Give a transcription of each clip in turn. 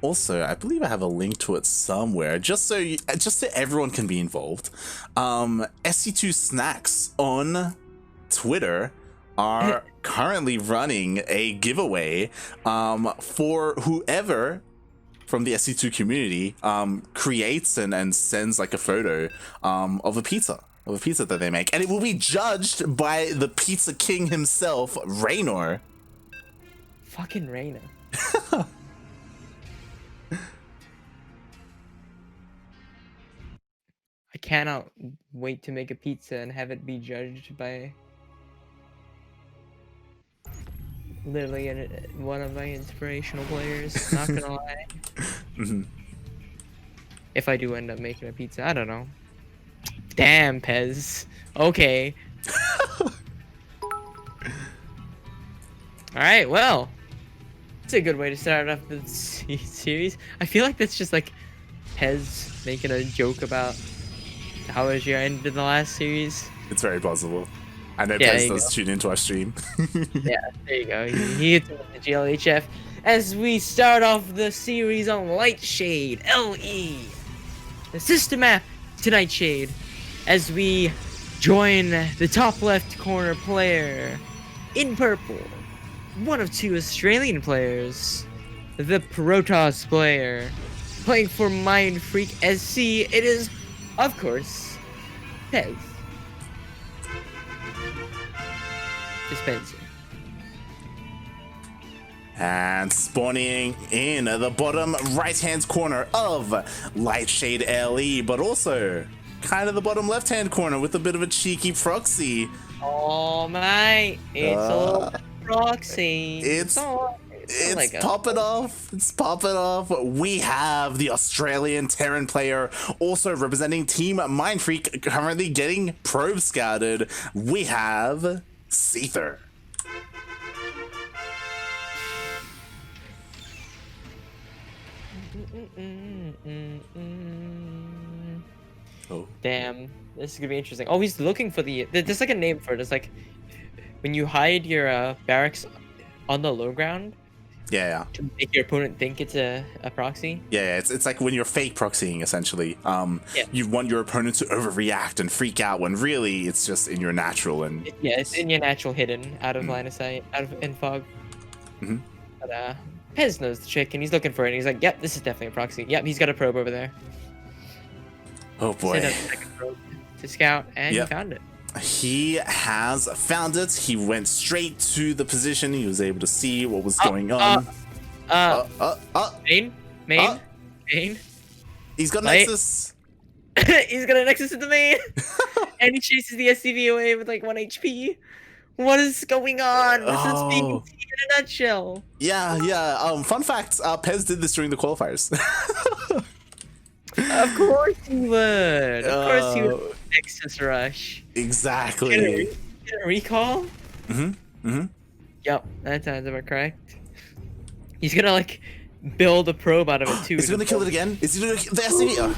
Also, I believe I have a link to it somewhere, just so everyone can be involved. SC2 Snacks on Twitter are currently running a giveaway for whoever from the SC2 community creates and sends like a photo of a pizza that they make, and it will be judged by the Pizza King himself, Raynor. Fucking Raynor. I cannot wait to make a pizza and have it be judged by literally one of my inspirational players. Not gonna lie. If I do end up making a pizza, I don't know. Damn, Pezz. Okay. Alright, well. It's a good way to start off the series. I feel like that's just like Pezz making a joke about how was your end in the last series. It's very plausible. I know Pezz does tune into our stream. Yeah, there you go. He hits the GLHF as we start off the series on Lightshade LE. The system map to Nightshade as we join the top left corner player in purple. One of two Australian players, the Protoss player, playing for Mind Freak SC. It is, of course, Pezz. Dispenser. And spawning in the bottom right-hand corner of Lightshade LE, but also kind of the bottom left-hand corner with a bit of a cheeky proxy. Oh, mate. It's a little proxy. It's like popping off. It's popping off. We have the Australian Terran player also representing Team Mind Freak, currently getting probe scouted. We have Seither. Oh. Damn, this is gonna be interesting. Oh, he's looking for there's like a name for it. It's like when you hide your barracks on the low ground. Yeah. To make your opponent think it's a proxy. Yeah, it's like when you're fake proxying, essentially. You want your opponent to overreact and freak out when really it's just in your natural and. Yeah, it's in your natural, hidden, out of line of sight, in fog. But Pezz knows the trick and he's looking for it. And he's like, "Yep, this is definitely a proxy. Yep, he's got a probe over there." Oh boy. To scout, and he found it. He has found it. He went straight to the position. He was able to see what was going on. Main. He's got Nexus. He's got a Nexus in the main. And he chases the SCV away with like 1 HP. What is going on? This is PvT in a nutshell. Yeah. Fun fact, Pezz did this during the qualifiers. Of course he would. Of course he would. Nexus rush. Exactly. Get a recall? Yep, that sounds about correct. He's gonna like build a probe out of it too. Is he gonna kill it again? Is he gonna kill the SCV?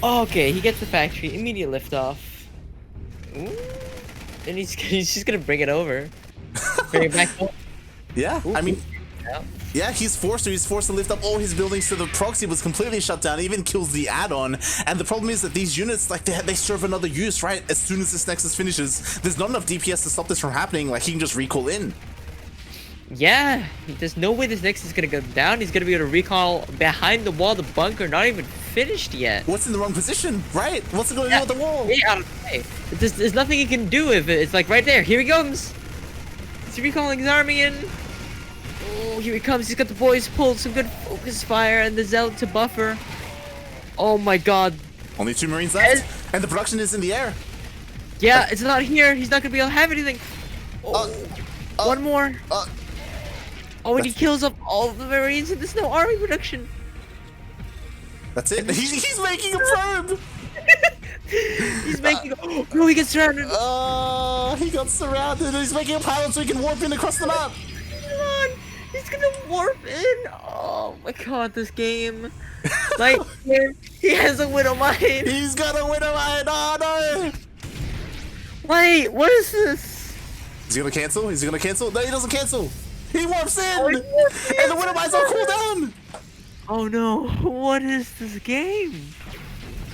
Okay, he gets the factory, immediate liftoff. Ooh. And he's just gonna bring it over. Bring it back home. Yeah, I mean, yeah, he's forced to lift up all his buildings so the proxy was completely shut down. He even kills the add-on, and the problem is that these units, like, they serve another use, right? As soon as this Nexus finishes, there's not enough DPS to stop this from happening. Like, he can just recall in. Yeah, there's no way this Nexus is gonna go down. He's gonna be able to recall behind the wall, the bunker, not even finished yet. What's in the wrong position, right? What's going on with the wall? Yeah, out of the way. There's nothing he can do if it's like right there. Here he comes. He's recalling his army in. Oh, here he comes. He's got the boys pulled some good focus fire and the Zealot to buffer. Oh my god. Only 2 Marines left, and the production is in the air. Yeah, it's not here. He's not gonna be able to have anything. Oh, one more. Oh, and he kills up all of the Marines and there's no army production. That's it. He's making a probe. He's making. Oh no, he gets surrounded. He got surrounded. He's making a pilot so he can warp in across the map. Come on. He's gonna warp in. Oh my god, this game. Like, he has a Widow Mine. He's got a Widow Mine. Oh no. Wait, what is this? Is he gonna cancel? No, he doesn't cancel. He warps in. And the Widow Mines on cooldown. Oh no, what is this game?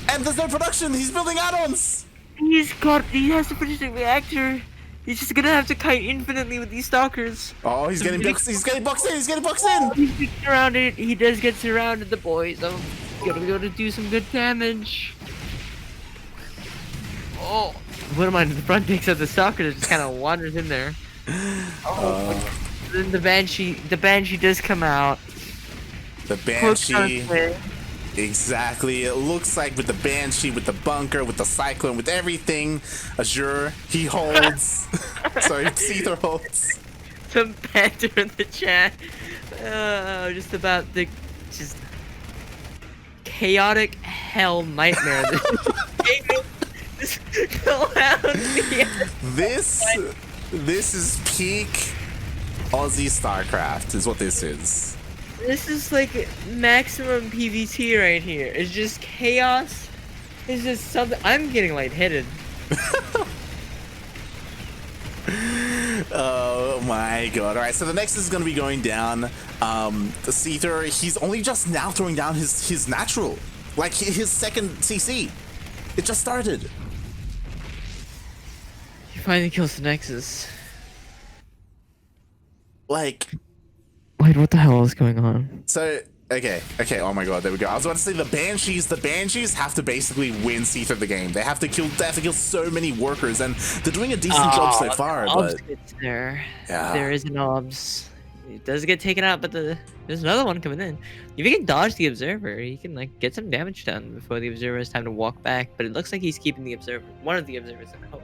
And there's no production. He's building add-ons. He has to finish the reactor. He's just gonna have to kite infinitely with these stalkers. Oh, he's getting boxed in. He's getting boxed in. He's getting boxed in. He's getting surrounded. He does get surrounded, the boys. So gotta be able to do some good damage. Oh, what am I? The front takes out the stalker that just kind of wanders in there. Oh, then the banshee does come out. The banshee. Exactly. It looks like with the banshee, with the bunker, with the cyclone, with everything. Azure, he holds. Sorry, Seither holds. Some banter in the chat. Just about the chaotic hell nightmare. This is peak Aussie StarCraft is what this is. This is like maximum PvT right here. It's just chaos. It's just something. I'm getting lightheaded. Oh my god. Alright, so the next is going to be going down. The Seither, he's only just now throwing down his natural. Like his second CC. It just started. He finally kills the Nexus. Like... Wait, what the hell is going on? So, okay, oh my god, there we go. I was about to say the Banshees have to basically win Seither the game. They have to kill so many workers, and they're doing a decent job so far, but... There. Yeah. There is an OBS. It does get taken out, but there's another one coming in. If you can dodge the Observer, you can like get some damage done before the Observer has time to walk back, but it looks like he's keeping the Observer, one of the Observers at home,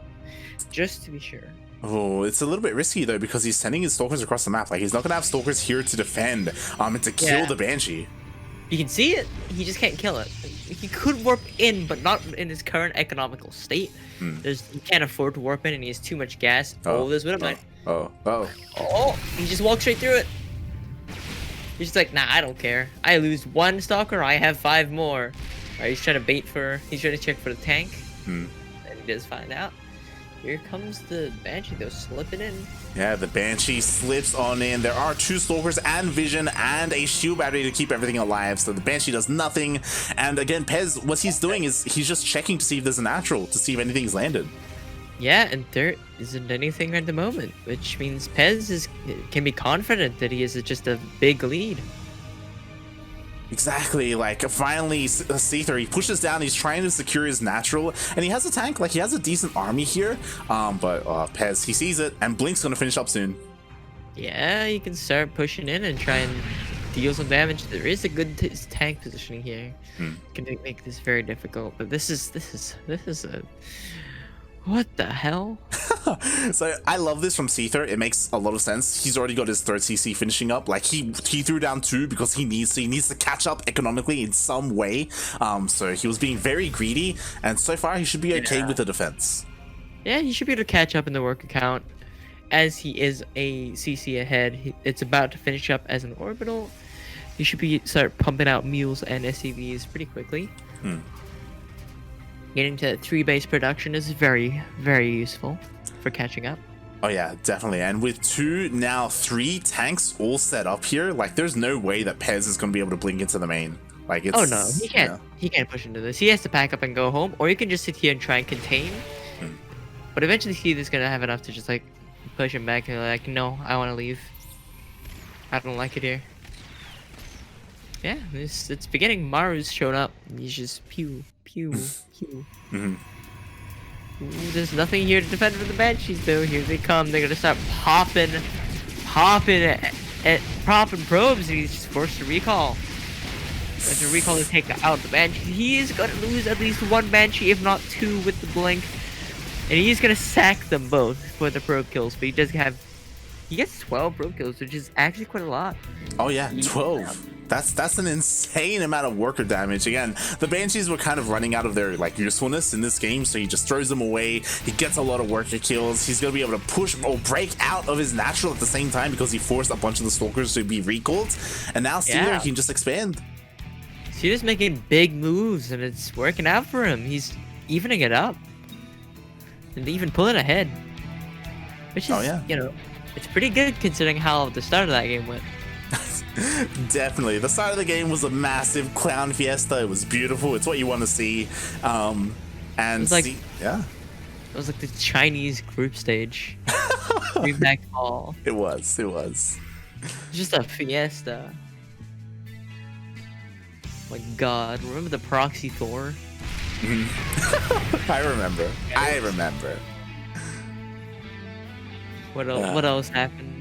just to be sure. Oh, it's a little bit risky though because he's sending his stalkers across the map. Like he's not gonna have stalkers here to defend, and to kill the Banshee. You can see it. He just can't kill it. He could warp in, but not in his current economical state. He can't afford to warp in, and he has too much gas. Oh, there's Widowmine. Oh! He just walks straight through it. He's just like, nah, I don't care. I lose one stalker, I have 5 more. Alright, he's trying to check for the tank. And he does find out. Here comes the Banshee, though, slipping in. Yeah, the Banshee slips on in. There are 2 Stalkers and Vision and a shield battery to keep everything alive. So the Banshee does nothing. And again, Pezz, what he's doing is he's just checking to see if there's a natural, to see if anything's landed. Yeah, and there isn't anything at the moment, which means Pezz can be confident that he is just a big lead. Exactly, like finally Seither, he pushes down, he's trying to secure his natural, and he has a tank, like he has a decent army here, but Pezz, he sees it, and Blink's gonna finish up soon. Yeah, you can start pushing in and try and deal some damage. There is a good tank positioning here. Can make this very difficult, but this is a... What the hell? So I love this from Seither. It makes a lot of sense. He's already got his 3rd CC finishing up. Like he threw down 2 because he needs to catch up economically in some way. So he was being very greedy, and so far he should be okay with the defense. Yeah, he should be able to catch up in the work account, as he is a CC ahead. It's about to finish up as an orbital. He should start pumping out mules and SCVs pretty quickly. Getting to 3 base production is very, very useful for catching up. Oh yeah, definitely. And with 3 tanks all set up here, like there's no way that Pezz is going to be able to blink into the main. Like it's... Oh no, he can't. Yeah. He can't push into this. He has to pack up and go home, or he can just sit here and try and contain. But eventually Seither's going to have enough to just like push him back and like, no, I want to leave. I don't like it here. Yeah, it's beginning. Maru's shown up. He's just pew, pew, pew. Ooh, there's nothing here to defend from the Banshees, though. Here they come. They're gonna start popping probes. He's just forced to recall. To recall to take out the Banshee. He is gonna lose at least 1 Banshee, if not 2, with the blink. And he's gonna sack them both for the probe kills. But he gets 12 probe kills, which is actually quite a lot. Oh yeah, 12. That's an insane amount of worker damage. Again, the Banshees were kind of running out of their like usefulness in this game, so he just throws them away. He gets a lot of worker kills. He's gonna be able to push or break out of his natural at the same time because he forced a bunch of the Stalkers to be recalled. And now Seither can just expand. Seither's making big moves, and it's working out for him. He's evening it up, and even pulling ahead, which is, you know, it's pretty good considering how the start of that game went. Definitely. The start of the game was a massive clown fiesta. It was beautiful. It's what you want to see. And It was like, yeah. it was like the Chinese group stage. Back hall. It was. It was. Just a fiesta. My God, remember the proxy Thor? I remember. I remember. What else? What else happened?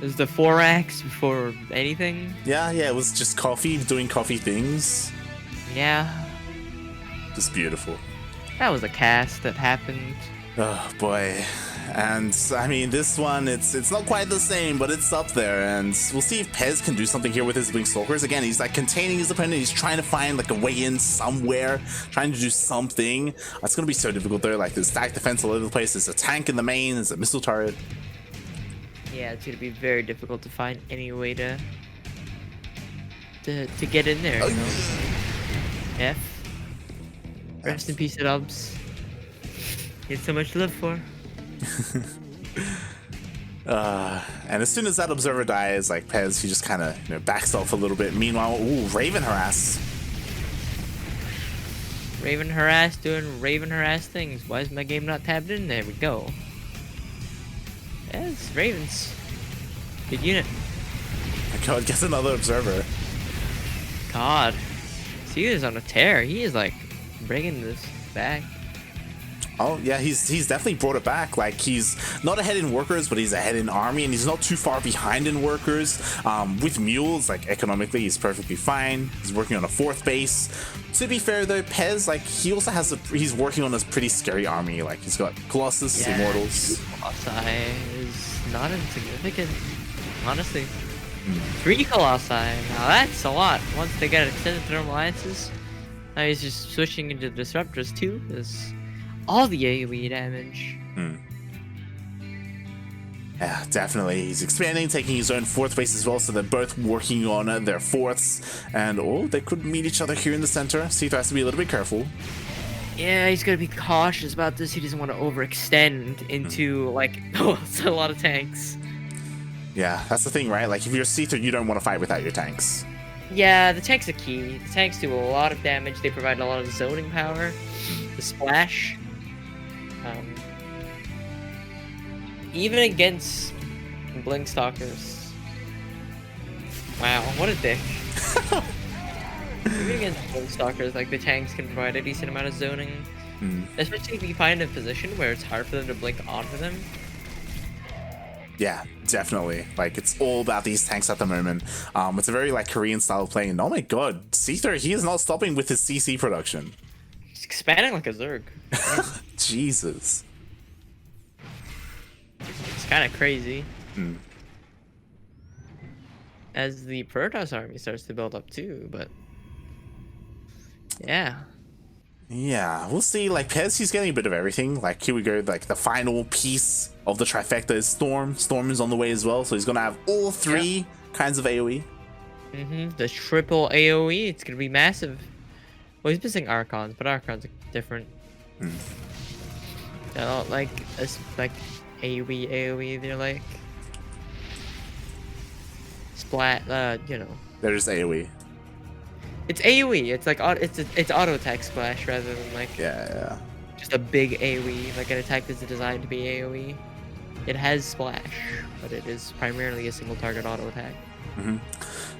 Is the 4X before anything? Yeah, it was just coffee, doing coffee things. Yeah. Just beautiful. That was a cast that happened. Oh boy. And I mean, this one, it's not quite the same, but it's up there. And we'll see if Pezz can do something here with his Blink Stalkers. Again, he's like containing his opponent. He's trying to find like a way in somewhere, trying to do something. It's going to be so difficult though. Like there's stack defense all over the place. There's a tank in the main. There's a missile turret. Yeah, it's going to be very difficult to find any way to get in there. You know? F. Rest in peace, Dubs. He had so much to live for. And as soon as that observer dies, like Pezz, he just kind of backs off a little bit. Meanwhile, ooh, Raven harass. Raven harass doing Raven harass things. Why is my game not tabbed in? There we go. Yeah, it's Ravens. Good unit. My God, gets another observer. God. Seither's on a tear. He is like bringing this back. Oh yeah, he's definitely brought it back. Like he's not ahead in workers, but he's ahead in army, and he's not too far behind in workers. With mules, like economically, he's perfectly fine. He's working on a 4th base. To be fair though, Pezz, like he also has he's working on a pretty scary army. Like he's got Colossus, Immortals. Colossi is not insignificant, honestly. 3 Colossi. Now that's a lot. Once they get extended thermal alliances, now he's just switching into disruptors too. Is all the AoE damage. Yeah, definitely. He's expanding, taking his own 4th base as well, so they're both working on their 4ths. And, oh, they could meet each other here in the center. Seither has to be a little bit careful. Yeah, he's gonna be cautious about this. He doesn't want to overextend into, like, oh, it's a lot of tanks. Yeah, that's the thing, right? Like, if you're Seither, you don't want to fight without your tanks. Yeah, the tanks are key. The tanks do a lot of damage. They provide a lot of zoning power. The splash. Even against Blink Stalkers. Wow, what a dick. Even against Blink Stalkers, like the tanks can provide a decent amount of zoning. Especially if you find a position where it's hard for them to blink onto them. Yeah, definitely. Like, it's all about these tanks at the moment. It's a very, like, Korean style of playing. And, oh my God, Seither, he is not stopping with his CC production. He's expanding like a Zerg. Jesus. It's kind of crazy. As the Protoss army starts to build up too, but yeah. Yeah, we'll see. Like, Pezz, he's getting a bit of everything. Like, here we go. Like, the final piece of the trifecta is Storm. Storm is on the way as well, so he's gonna have all 3 kinds of AoE. The triple AoE, it's gonna be massive. Well, he's missing Archons, but Archons are different. They're not like AoE, they're like splat, you know. There's AoE. It's AoE, it's like, it's auto attack splash rather than like just a big AoE, like an attack that's designed to be AoE. It has splash, but it is primarily a single target auto attack.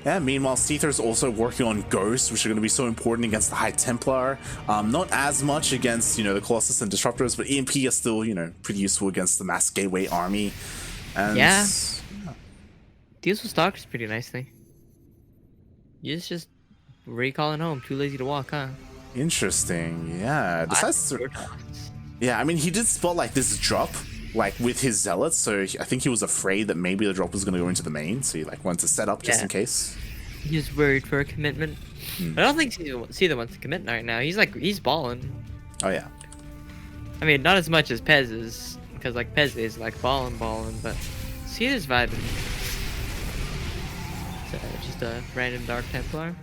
Yeah, meanwhile, Seither's also working on Ghosts, which are going to be so important against the High Templar. Not as much against, the Colossus and Disruptors, but EMP is still, pretty useful against the Mass Gateway army. And yeah. Deals with Stalkers pretty nicely. He's just recalling home, too lazy to walk, huh? Interesting, yeah. Yeah, I mean, he did spot, like, this drop, like, with his Zealots, so I think he was afraid that maybe the drop was going to go into the main, so he, like, wanted to set up just in case. He's worried for a commitment. I don't think Seither wants to commit right now. He's balling. Oh, yeah. I mean, not as much as Pezz is, because, like, Pezz is, like, balling, but Seither's vibing. So, just a random Dark Templar.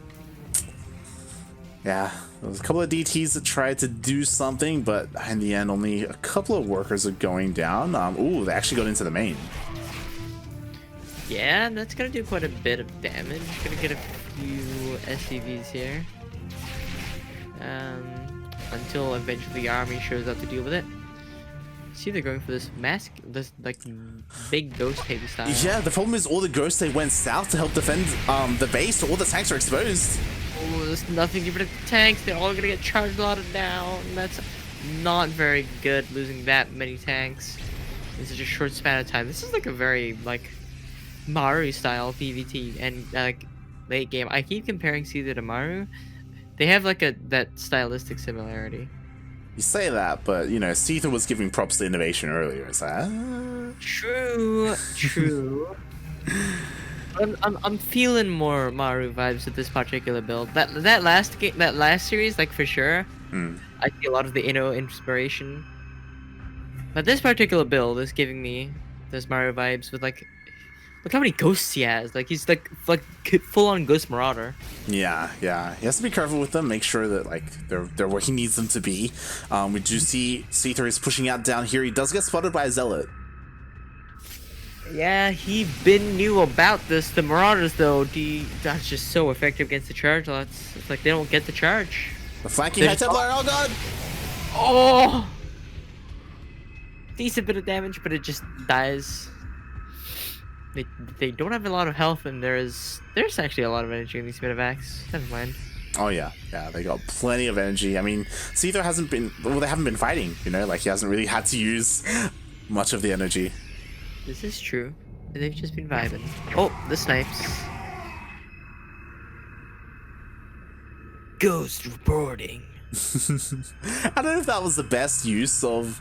Yeah, there was a couple of DTs that tried to do something, but in the end, only a couple of workers are going down. Ooh, they actually got into the main. Yeah, that's gonna do quite a bit of damage. Gonna get a few SCVs here. Until eventually the army shows up to deal with it. See, they're going for this like big ghost heavy style. Yeah, the problem is all the ghosts, they went south to help defend the base, so all the tanks are exposed. Oh, there's nothing to protect the tanks. They're all gonna get charged a lot down. That's not very good, losing that many tanks in such a short span of time. This is like a very like Maru style PvT and like late game. I keep comparing Seither to Maru. They have like that stylistic similarity. You say that, but you know, Seither was giving props to innovation earlier. It's like, True. I'm feeling more Maru vibes with this particular build. That last series, like for sure, I see a lot of the Inno inspiration. But this particular build is giving me those Maru vibes with like, look how many ghosts he has. Like he's like full on Ghost Marauder. Yeah. He has to be careful with them. Make sure that like they're where he needs them to be. We do see Seither is pushing out down here. He does get spotted by a zealot. Yeah, he been knew about this. The Marauders, though, that's just so effective against the charge lots. It's like they don't get the charge. The flanking High Templar, oh god! Oh! Decent bit of damage, but it just dies. They don't have a lot of health, and there's actually a lot of energy in these medevacs. Never mind. Oh yeah, they got plenty of energy. I mean, Seither they haven't been fighting, you know, like he hasn't really had to use much of the energy. This is true. They've just been vibing. Oh, the snipes. Ghost reporting. I don't know if that was the best use of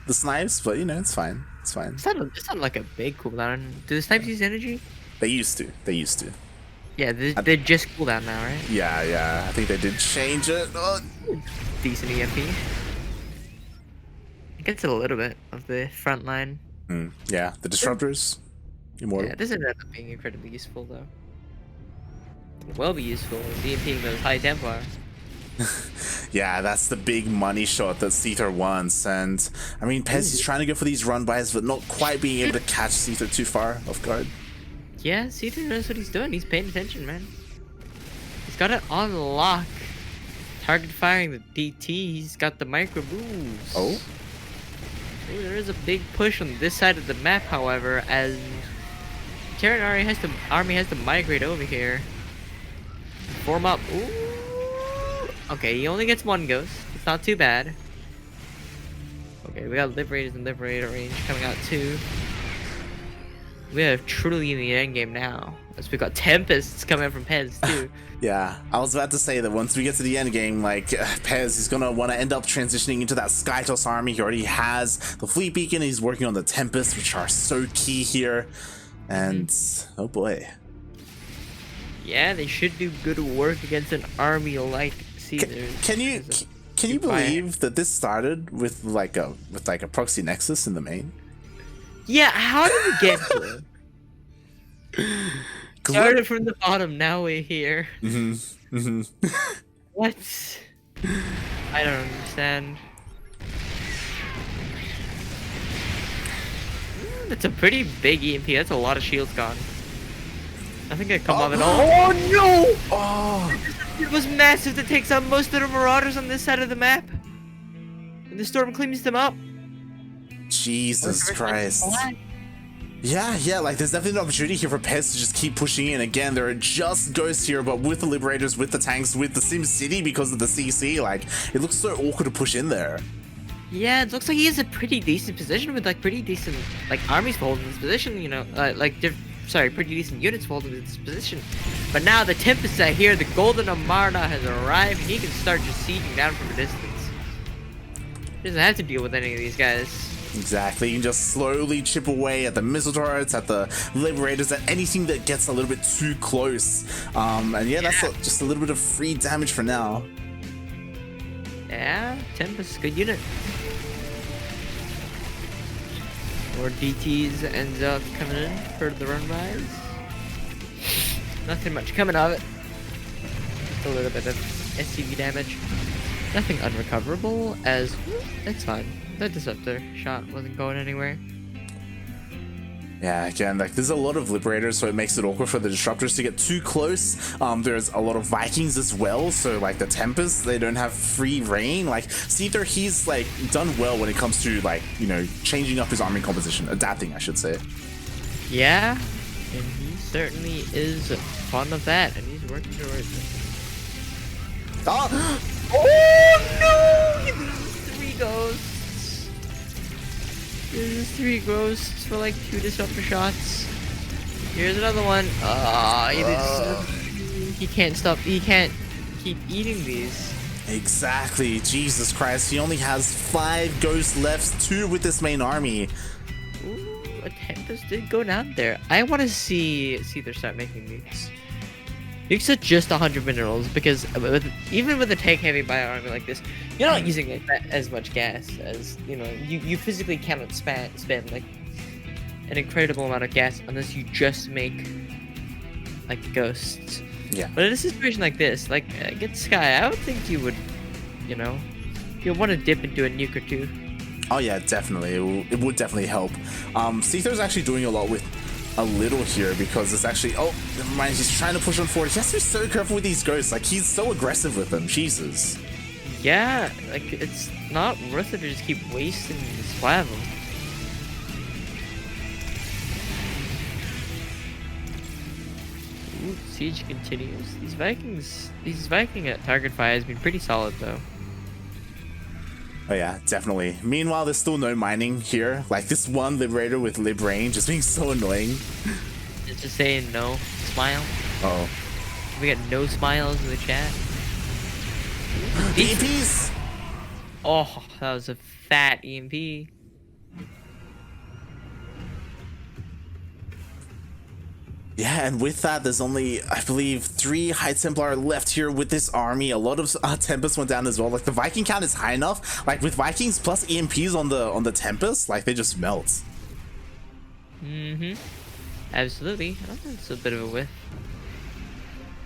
the snipes, but you know, it's fine. It's not like a big cooldown. Do the snipes use energy? They used to. Yeah, they're just cooldown now, right? Yeah. I think they did change it. Oh. Decent EMP. It gets a little bit of the front line. Yeah, the disruptors. Immortal. Yeah, this ended up being incredibly useful, though. It will be useful in DMPing those High Templar. Yeah, that's the big money shot that Seither wants, and I mean, Pezz is trying to go for these run-bys, but not quite being able to catch Seither too far off guard. Yeah, Seither knows what he's doing. He's paying attention, man. He's got it on lock. Target firing the DT. He's got the micro boost. Oh? Ooh, there is a big push on this side of the map, however, as Terran army has to migrate over here. Form up. Ooh. Okay, he only gets one ghost. It's not too bad. Okay, we got Liberators and Liberator range coming out too. We are truly in the end game now. As we got Tempests coming from Pezz too. Yeah, I was about to say that once we get to the end game, like Pezz is gonna want to end up transitioning into that Skytoss army. He already has the Fleet Beacon. He's working on the Tempests, which are so key here. And oh boy. Yeah, they should do good work against an army like Seither. Can you believe that this started with like a proxy nexus in the main? Yeah, how did we get here? Started from the bottom, now we're here. What? I don't understand. That's a pretty big EMP. That's a lot of shields gone. Nothing can come off at all. Oh no! Oh! It was massive that takes out most of the Marauders on this side of the map. And the storm cleans them up. Jesus Christ. Yeah, like there's definitely an opportunity here for Pezz to just keep pushing in. Again, there are just ghosts here, but with the Liberators, with the tanks, with the Sim City because of the CC, like, it looks so awkward to push in there. Yeah, it looks like he has a pretty decent position with like pretty decent like armies holding this position, you know, pretty decent units holding this position. But now the Tempests are here, the Golden Armada has arrived, and he can start just sieging down from a distance. He doesn't have to deal with any of these guys. Exactly, you can just slowly chip away at the missile turrets, at the Liberators, at anything that gets a little bit too close. And yeah, that's just a little bit of free damage for now. Yeah, Tempest, good unit. More DTs ends up coming in for the run-bys. Nothing much coming of it. A little bit of SCV damage. Nothing unrecoverable, as it's fine. That disruptor shot wasn't going anywhere. Yeah, again, like there's a lot of liberators, so it makes it awkward for the disruptors to get too close. There's a lot of Vikings as well, so like the Tempest, they don't have free reign. Like Seither, he's like done well when it comes to like, you know, changing up his army composition, adapting, I should say. Yeah, and he certainly is fond of that, and he's working towards it. Oh, Oh no! He loses 3 ghosts. There's 3 ghosts for like 2 disruptor shots. Here's another one. He can't stop. He can't keep eating these. exactly. Jesus Christ. He only has 5 ghosts left, 2 with this main army. Ooh, a Tempest did go down there. I want to see Seither start making nukes. Nukes are just 100 minerals because even with a tank heavy bio army like this, you're not using as much gas as, you know, you physically cannot spend like an incredible amount of gas unless you just make like ghosts. Yeah. But in a situation like this, like against Sky, I would think you would, you know, you'll want to dip into a nuke or 2. Oh yeah, definitely. It would definitely help. Seither's actually doing a lot with a little here because it's actually, oh, never mind, he's trying to push on forward. He has to be so careful with these ghosts. Like, he's so aggressive with them. Jesus. Yeah, like it's not worth it to just keep wasting the supply of them. Ooh, siege continues. These Viking at target fire has been pretty solid though. Oh yeah, definitely. Meanwhile, there's still no mining here. Like, this one Liberator with Lib Rain just being so annoying. It's just saying no. Smile. Oh. We got no smiles in the chat. EMPs! Oh, that was a fat EMP. Yeah, and with that, there's only, I believe, 3 High Templar left here with this army. A lot of Tempest went down as well. Like, the Viking count is high enough. Like, with Vikings plus EMPs on the Tempest, like, they just melt. Mm-hmm. Absolutely. I think it's a bit of a whiff.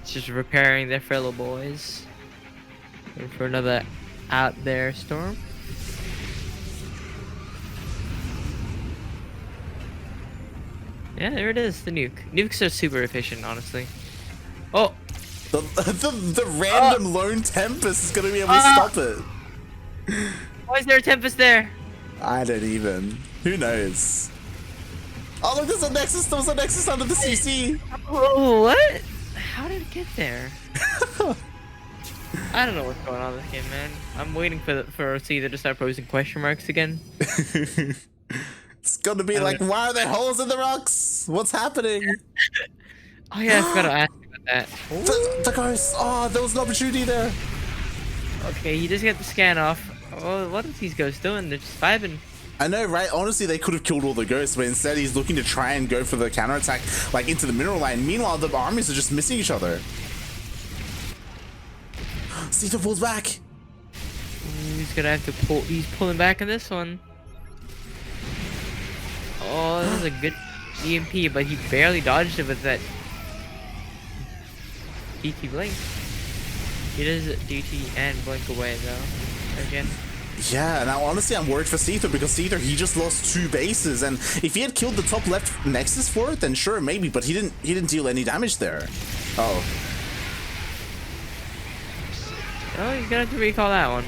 It's just repairing their fellow boys. Waiting for another out there storm. Yeah, there it is, the nuke. Nukes are super efficient, honestly. Oh! The random lone Tempest is gonna be able to stop it. Why is there a Tempest there? I don't even. Who knows? Oh look, there's a Nexus. There was a Nexus under the CC. Oh, what? How did it get there? I don't know what's going on with this game, man. I'm waiting for Seither to start posing question marks again. It's gonna be like, why are there holes in the rocks? What's happening? Oh yeah, I forgot to ask you about that. The ghost. Oh, there was an opportunity there. Okay, you just get the scan off. Oh, what are these ghosts doing? They're just vibing. I know, right? Honestly, they could have killed all the ghosts, but instead he's looking to try and go for the counterattack, like into the mineral line. Meanwhile, the armies are just missing each other. Seither pulls back. He's gonna have to pull. He's pulling back in this one. Oh, that was a good EMP, but he barely dodged it with that DT blink. He does DT and blink away though. Again. Yeah, now honestly, I'm worried for Seither because Seither, he just lost 2 bases, and if he had killed the top left Nexus for it, then sure, maybe, but he didn't deal any damage there. Oh. Oh, he's gonna have to recall that one.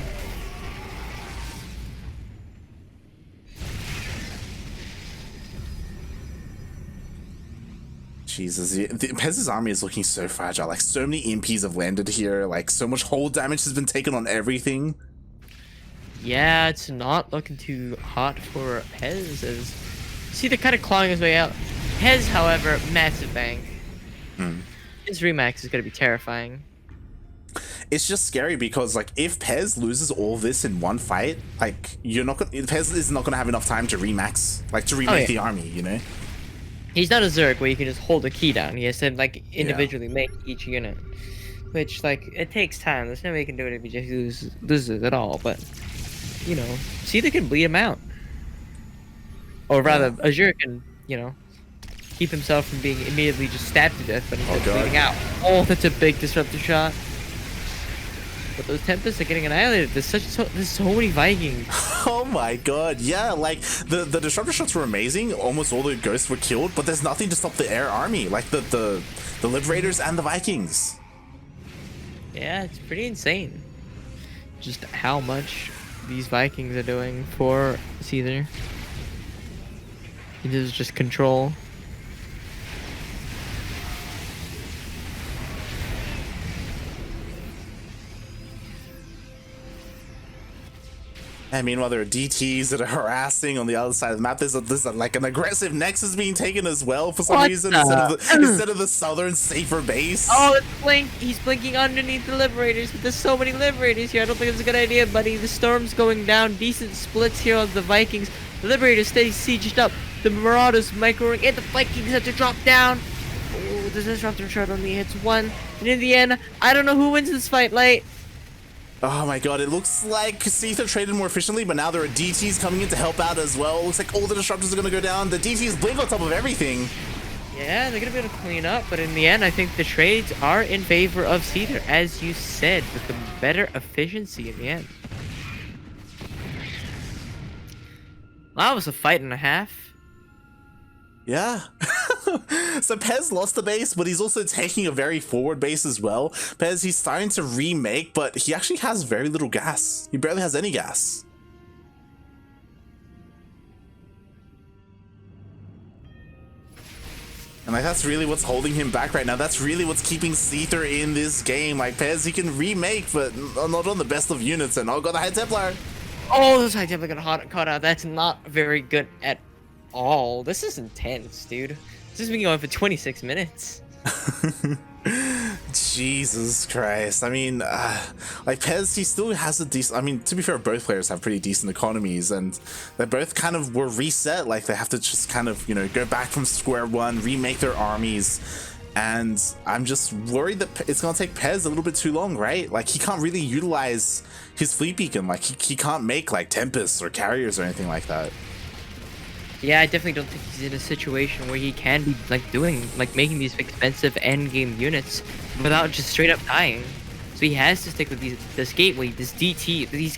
Jesus, Pezz's army is looking so fragile. Like, so many EMPs have landed here. Like, so much hull damage has been taken on everything. Yeah, it's not looking too hot for Pezz. As see, they're kind of clawing his way out. Pezz, however, massive bank. His Remax is gonna be terrifying. It's just scary because, like, if Pezz loses all this in one fight, like, Pezz is not gonna have enough time to remax, like, to remake the army, you know? He's not a Zerg where you can just hold a key down. He has to, like, individually make each unit. Which, like, it takes time. There's no way you can do it if he just loses at all, but, you know, see, they can bleed him out. Or rather, Azure can, you know, keep himself from being immediately just stabbed to death, but instead of bleeding out. Oh, that's a big disruptor shot. But those Tempests are getting annihilated. There's so many Vikings. Oh my god, yeah, like the disruptor shots were amazing. Almost all the ghosts were killed, but there's nothing to stop the air army, like the Liberators and the Vikings. Yeah, it's pretty insane. Just how much these Vikings are doing for Seither. It is just control. And meanwhile, there are DTs that are harassing on the other side of the map. There's like an aggressive Nexus being taken as well for some reason instead of the southern safer base. Oh, it's Blink. He's blinking underneath the Liberators, but there's so many Liberators here. I don't think it's a good idea, buddy. The storm's going down. Decent splits here on the Vikings. The Liberators stay sieged up. The Marauders microing, and the Vikings have to drop down. Oh, the Disruptor shot only hits one. And in the end, I don't know who wins this fight, Light. Oh my god, it looks like Seither traded more efficiently, but now there are DTs coming in to help out as well. It looks like all the disruptors are going to go down. The DTs blink on top of everything. Yeah, they're going to be able to clean up, but in the end, I think the trades are in favor of Seither, as you said, with the better efficiency in the end. Well, that was a fight and a half. Yeah. So Pezz lost the base, but he's also taking a very forward base as well. Pezz, he's starting to remake, but he actually has very little gas. He barely has any gas. And like that's really what's holding him back right now. That's really what's keeping Seither in this game. Like Pezz, he can remake, but not on the best of units. And oh god, the High Templar. Oh, those High Templar got caught out. That's not very good at all. This is intense, dude. This has been going for 26 minutes. Jesus Christ. I mean, like Pezz, he still has a decent, I mean, to be fair, both players have pretty decent economies, and they both kind of were reset. Like they have to just kind of, you know, go back from square one, remake their armies. And I'm just worried that it's going to take Pezz a little bit too long, right? Like he can't really utilize his fleet beacon. Like he can't make like Tempests or carriers or anything like that. Yeah, I definitely don't think he's in a situation where he can be like making these expensive end game units without just straight up dying. So he has to stick with this gateway, this DT. He's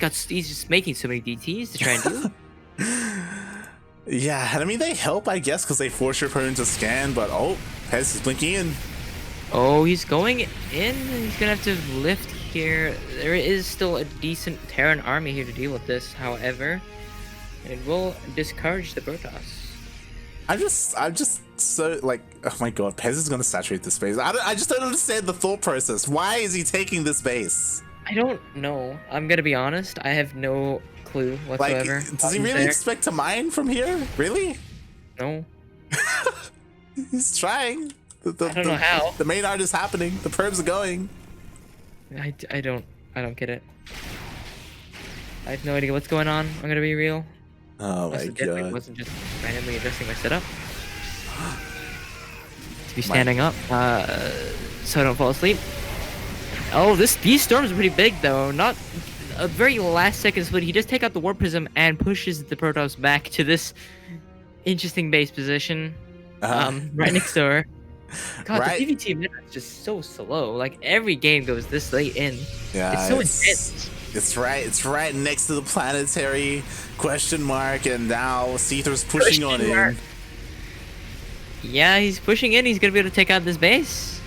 just making so many DTs to try and do. Yeah, and I mean they help, I guess, because they force your opponent to scan. But oh, Pezz is blinking in. Oh, he's going in. He's gonna have to lift here. There is still a decent Terran army here to deal with this, however. It will discourage the Protoss. I'm just so like, oh my god, Pezz is gonna saturate this base. I just don't understand the thought process. Why is he taking this base? I don't know. I'm gonna be honest. I have no clue whatsoever. Like, does he really expect to mine from here? Really? No. He's trying. I don't know how. The main art is happening. The perms are going. I don't get it. I have no idea what's going on. I'm gonna be real. Oh my god. I wasn't just randomly adjusting my setup. To be standing up, so I don't fall asleep. Oh, these storms are pretty big though. Not a very last second split. He just take out the Warp Prism and pushes the Protoss back to this interesting base position. Right next door. God, right. The PvT meta is just so slow. Like every game goes this late in. Yeah, it's so intense. It's right next to the planetary question mark, and now Seither's pushing on in. Yeah, he's pushing in. He's gonna be able to take out this base,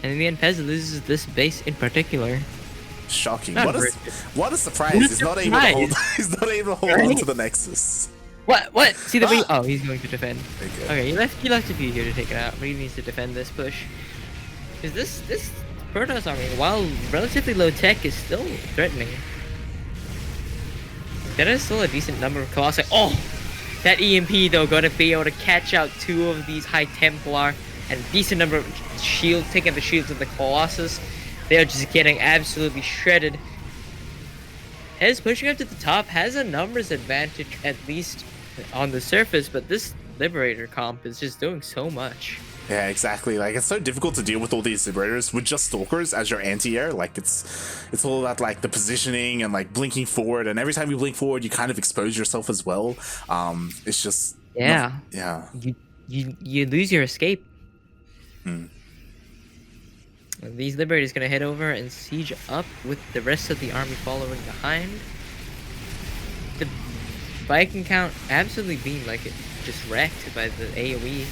and in the end, Pezz loses this base in particular. Shocking! What a surprise! He's not able to hold. He's not able to hold on to the Nexus. What? See the oh, he's going to defend. Okay, he left a few here to take it out, but he needs to defend this push. Because this Protoss army, while relatively low tech, is still threatening. That is still a decent number of Colossi. Oh! That EMP, though, gonna be able to catch out two of these High Templar and a decent number of shields, taking the shields of the Colossus. They are just getting absolutely shredded. Pezz pushing up to the top has a numbers advantage, at least on the surface, but this Liberator comp is just doing so much. Yeah, exactly. Like, it's so difficult to deal with all these Liberators with just Stalkers as your anti-air. Like, it's all about, like, the positioning and, like, blinking forward. And every time you blink forward, you kind of expose yourself as well. It's just... Yeah. Yeah. You lose your escape. These Liberators gonna head over and siege up with the rest of the army following behind. The Viking count absolutely being like just wrecked by the AoE,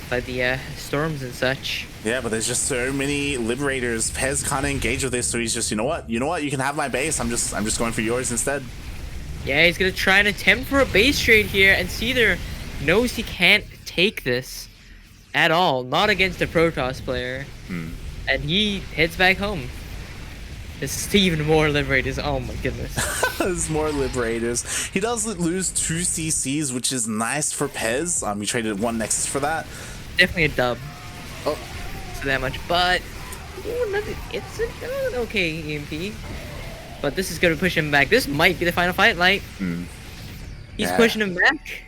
by the storms and such. Yeah, but there's just so many Liberators. Pezz can't engage with this, so he's just, you know what, you can have my base. I'm just going for yours instead. Yeah, he's gonna try and attempt for a base trade here, and Seither knows he can't take this at all, not against a Protoss player, and he heads back home. There's even more Liberators. Oh my goodness. There's more Liberators. He does lose 2 CCs, which is nice for Pezz. He traded 1 Nexus for that. Definitely a dub. Oh, So that much, but it's an okay EMP. But this is gonna push him back. This might be the final fight, Light. He's pushing him back.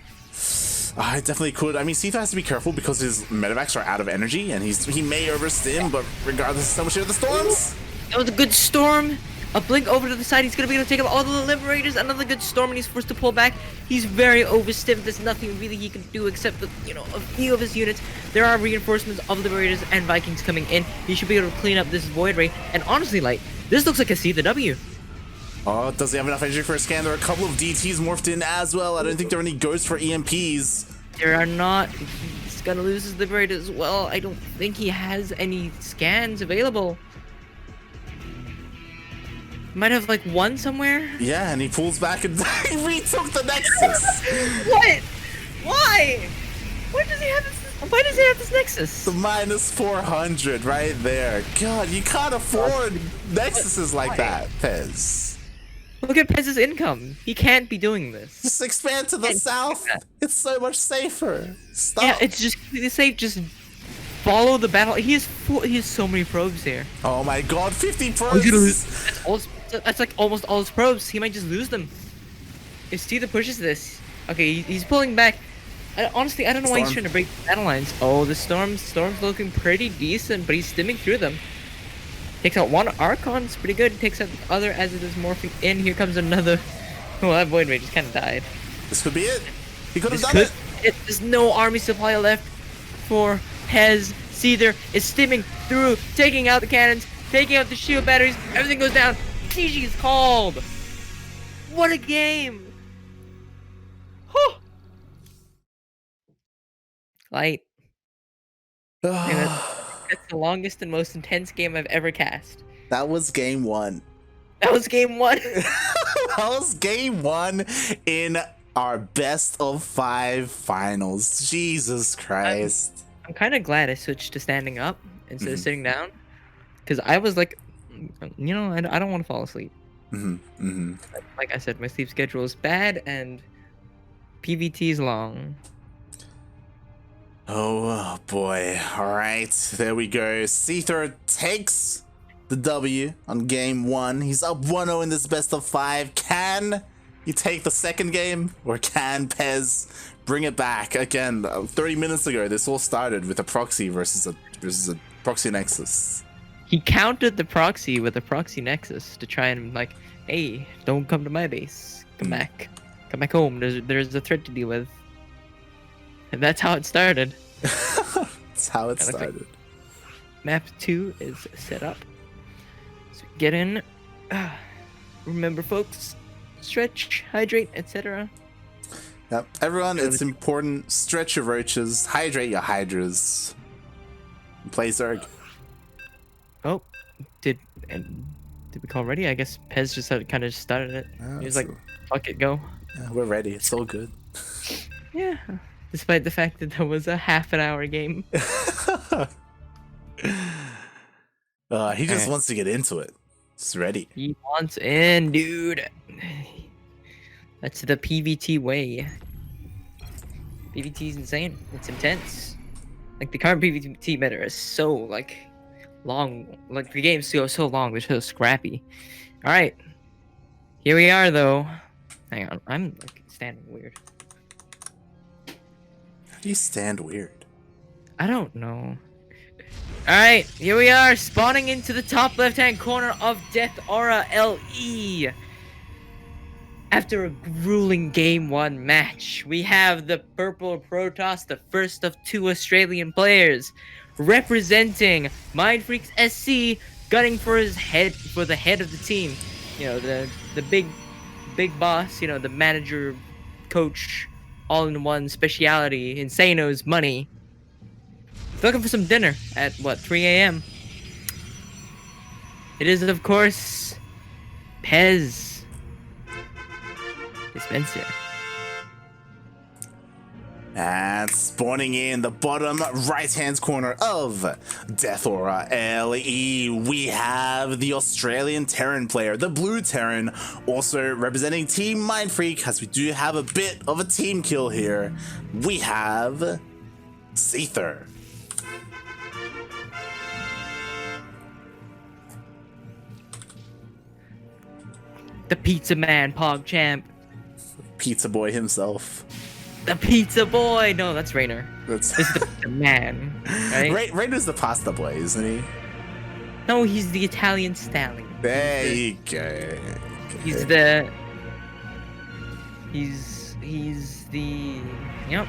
I definitely could. I mean, Seither has to be careful because his medevacs are out of energy, and he may overstim, but regardless, so much of the storms. That was a good storm. A blink over to the side. He's gonna be able to take out all the Liberators. Another good storm, and he's forced to pull back. He's very overstimmed. There's nothing really he can do except that, a few of his units. There are reinforcements of Liberators and Vikings coming in. He should be able to clean up this Void Ray. And honestly, Light, this looks like a Seither W. Oh, does he have enough energy for a scan? There are a couple of DTs morphed in as well. I don't think there are any ghosts for EMPs. There are not. He's gonna lose his Liberator as well. I don't think he has any scans available. Might have like one somewhere. Yeah, and he pulls back and he retook the Nexus. What? Why? Why does he have this? Why does he have this Nexus? The minus 400 right there. God, you can't afford Nexuses like that, Pezz. Look at Pezz's income. He can't be doing this. Just expand to the south. It's so much safer. Stop. Yeah, it's just completely safe. Just follow the battle. He has so many probes here. Oh my god, 50 probes. That's like almost all his probes. He might just lose them. If Seither pushes this, okay, he's pulling back. Honestly, I don't know why he's trying to break battle lines. Oh, the storm's looking pretty decent, but he's stimming through them. Takes out one Archon's pretty good. Takes out the other as it is morphing in. Here comes another. Oh, that Void Ray just kind of died. This could be it. He could have done it. There's no army supply left for Pezz. Seither is stimming through, taking out the cannons, taking out the shield batteries. Everything goes down. GG is called. What a game. Whew. Light. That's the longest and most intense game I've ever cast. That was game 1. That was game 1. That was game 1 in our best of 5 finals. Jesus Christ. I'm kind of glad I switched to standing up instead of sitting down. Because I was like, I don't want to fall asleep. Like I said, my sleep schedule is bad and PvT is long. Oh boy. Alright, there we go. Seither takes the W on game 1. He's up 1-0 in this best of 5. Can he take the second game? Or can Pezz bring it back? Again, 30 minutes ago, this all started with a proxy versus a proxy nexus. He countered the proxy with a proxy nexus to try and like, hey, don't come to my base. Come back. Come back home. There's a threat to deal with. And that's how it started. That's how it started. Map 2 is set up. So get in. Remember, folks, stretch, hydrate, etc. Yep. Everyone, it's important. Stretch your roaches. Hydrate your hydras. And play Zerg. Oh, did we call ready? I guess Pezz just kind of started it. He was like, fuck it, go. Yeah, we're ready. It's all good. Yeah. Despite the fact that there was a half an hour game. He just wants to get into it. He's ready. He wants in, dude. That's the PvT way. PvT is insane. It's intense. Like the current PvT meta is so like long. Like the games go so long. They're so scrappy. All right. Here we are, though. Hang on. I'm like standing weird. How do you stand weird? I don't know. Alright, here we are, spawning into the top left-hand corner of Death Aura LE. After a grueling Game 1 match, we have the Purple Protoss, the first of 2 Australian players, representing Mind Freaks SC, gunning for his head, for the head of the team. You know, the big boss. You know, the manager, coach, all in one speciality. Insano's money. Looking for some dinner at what, 3 a.m. It is, of course, Pezz dispenser. And spawning in the bottom right-hand corner of Death Aura LE, we have the Australian Terran player, the Blue Terran, also representing Team Mind Freak, as we do have a bit of a team kill here. We have Seither. The Pizza Man, PogChamp. Pizza Boy himself. The Pizza Boy! No, that's Rainer. That's This is the Pizza Man, right? Rainer's the pasta boy, isn't he? No, he's the Italian stallion. There you go. He's the... He's the... Yep.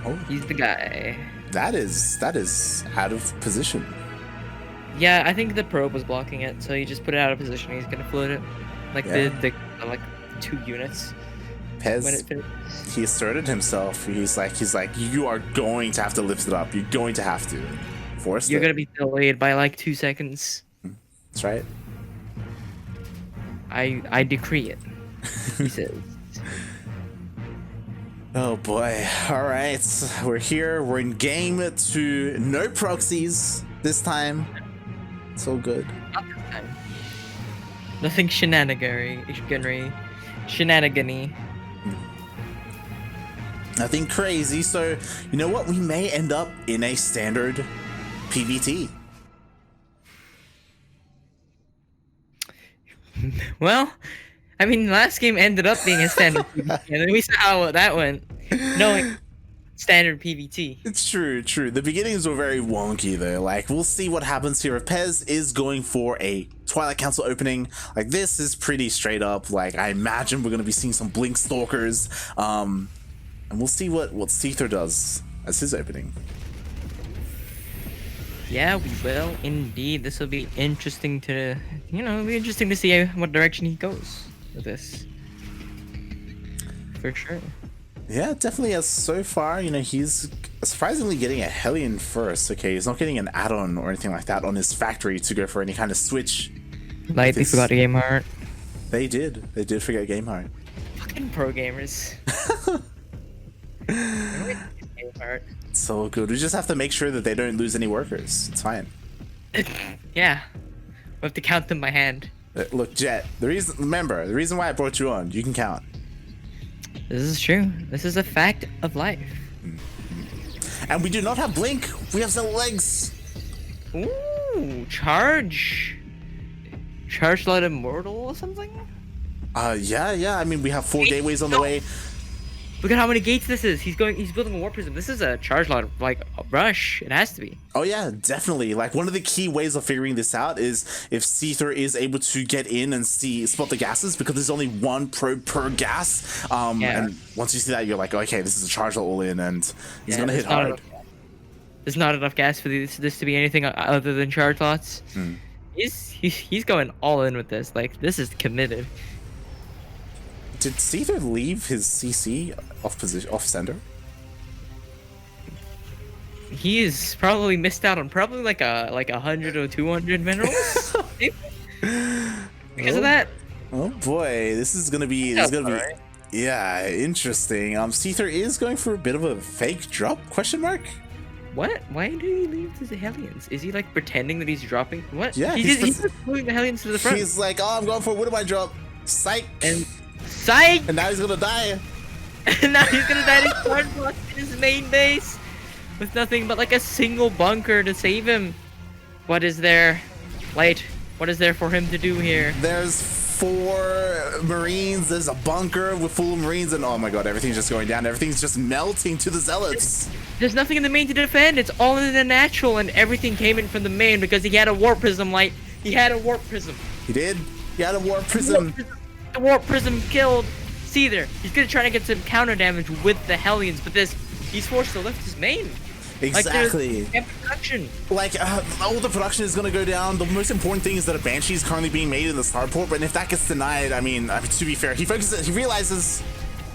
Oh, He's the guy. that is out of position. Yeah, I think the probe was blocking it, so he just put it out of position. He's gonna float it. Like Yeah. the like 2 units. When it Pezz, finishes. he asserted himself. He's like, you are going to have to lift it up. You're going to have to. Force You're it. gonna be delayed by like 2 seconds. That's right. I decree it. He says. Oh boy. Alright. We're here. We're in game 2. No proxies this time. It's all good. Not this time. Nothing shenanigans-y. Nothing crazy. So, you know what? We may end up in a standard PvT. Well, I mean, last game ended up being a standard PvT, and then we saw how that went. Knowing standard PvT. It's true, true. The beginnings were very wonky though. Like, we'll see what happens here. If Pezz is going for a Twilight Council opening, like, this is pretty straight up. Like, I imagine we're gonna be seeing some Blink Stalkers. And we'll see what Seither does as his opening. Yeah, we will indeed. This will be interesting to, it'll be interesting to see what direction he goes with this. For sure. Yeah, definitely. As so far, he's surprisingly getting a Hellion first. Okay, he's not getting an add-on or anything like that on his factory to go for any kind of switch. Lightly forgot game art. They did forget game heart. Fucking pro gamers. Game art. So good. We just have to make sure that they don't lose any workers. It's fine. Yeah. We have to count them by hand. Look, Jett, the reason why I brought you on, you can count. This is true. This is a fact of life. And we do not have Blink. We have JettAlyx. Ooh, charge. Charge Light Immortal or something? Yeah. I mean, we have 4 gateways on the way. Look at how many gates this is. He's building a Warp Prism. This is a charge lot, like a rush. It has to be. Oh yeah, definitely. Like, one of the key ways of figuring this out is if Seither is able to get in and spot the gases, because there's only 1 probe per gas. And once you see that, you're like, okay, this is a charge lot all in, and he's gonna hit hard. There's not enough gas for this to be anything other than charge lots. He's going all in with this. Like, this is committed. Did Seither leave his CC off center? He's probably missed out on probably like 100 or 200 minerals. Because of that. Oh boy, this is gonna be yeah, interesting. Seither is going for a bit of a fake drop? Question mark? What? Why did he leave the Hellions? Is he like pretending that he's dropping? What? Yeah, he's just moving the Hellions to the front. He's like, oh, I'm going for a Widow drop. Psych. And psych. And now he's gonna die. And now he's gonna die to charge block in his main base with nothing but like a single bunker to save him. What is there? Light. What is there for him to do here? There's 4 Marines. There's a bunker with full of Marines, and oh my god, everything's just going down. Everything's just melting to the Zealots. There's nothing in the main to defend. It's all in the natural, and everything came in from the main because he had a Warp Prism. Light. He had a Warp Prism. He did. He had a Warp Prism. The Warp Prism killed Seither. He's gonna try to get some counter damage with the Hellions, but he's forced to lift his main. Exactly. Like, production. Like, all the production is going to go down. The most important thing is that a Banshee is currently being made in the starport, but if that gets denied, I mean, to be fair, he realizes...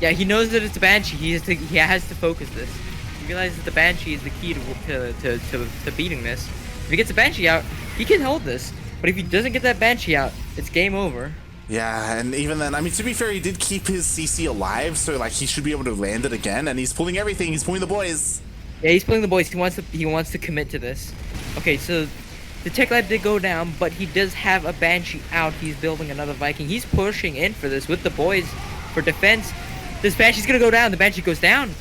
Yeah, he knows that it's a Banshee. He has to focus this. He realizes that the Banshee is the key to beating this. If he gets a Banshee out, he can hold this. But if he doesn't get that Banshee out, it's game over. Yeah, and even then, I mean, to be fair, he did keep his CC alive, so like he should be able to land it again, and he's pulling everything. He's pulling the boys. Yeah, he's pulling the boys. He wants to commit to this. Okay, so the Tech Lab did go down, but he does have a Banshee out. He's building another Viking. He's pushing in for this with the boys for defense. This Banshee's gonna go down. The Banshee goes down.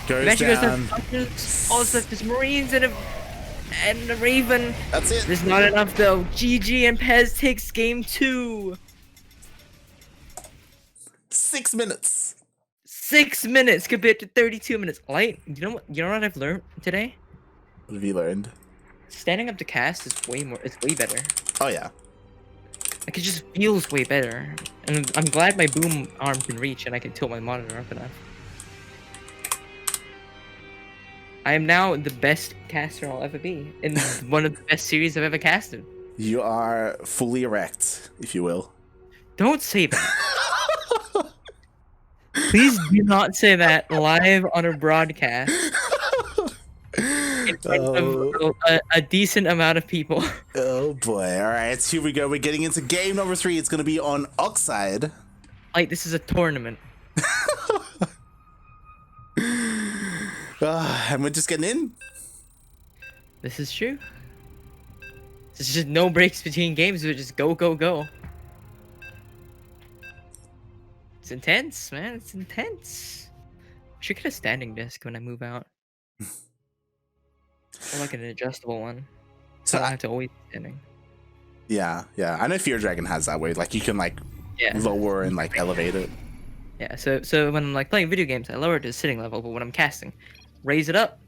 Goes down. All this stuff. There's Marines and a Raven. That's it. There's not enough though. GG and Pezz takes game 2. 6 minutes. 6 minutes compared to 32 minutes. Light, you know what I've learned today? What have you learned? Standing up to cast is way better. Oh yeah. Like, it just feels way better. And I'm glad my boom arm can reach and I can tilt my monitor up enough. I am now the best caster I'll ever be in one of the best series I've ever casted. You are fully erect, if you will. Don't say that. Please do not say that live on a broadcast in front of a decent amount of people. Oh boy. Alright, here we go. We're getting into game number 3. It's going to be on Oxide. Like, this is a tournament. And we're just getting in. This is true. There's just no breaks between games. We just go, go, go. It's intense, man. It's intense. I should get a standing desk when I move out. Or like an adjustable one. So I don't have to always be standing. Yeah. I know Fear Dragon has that way. Like, you can, like, lower and, like, elevate it. Yeah, so when I'm, like, playing video games, I lower it to sitting level, but when I'm casting, raise it up.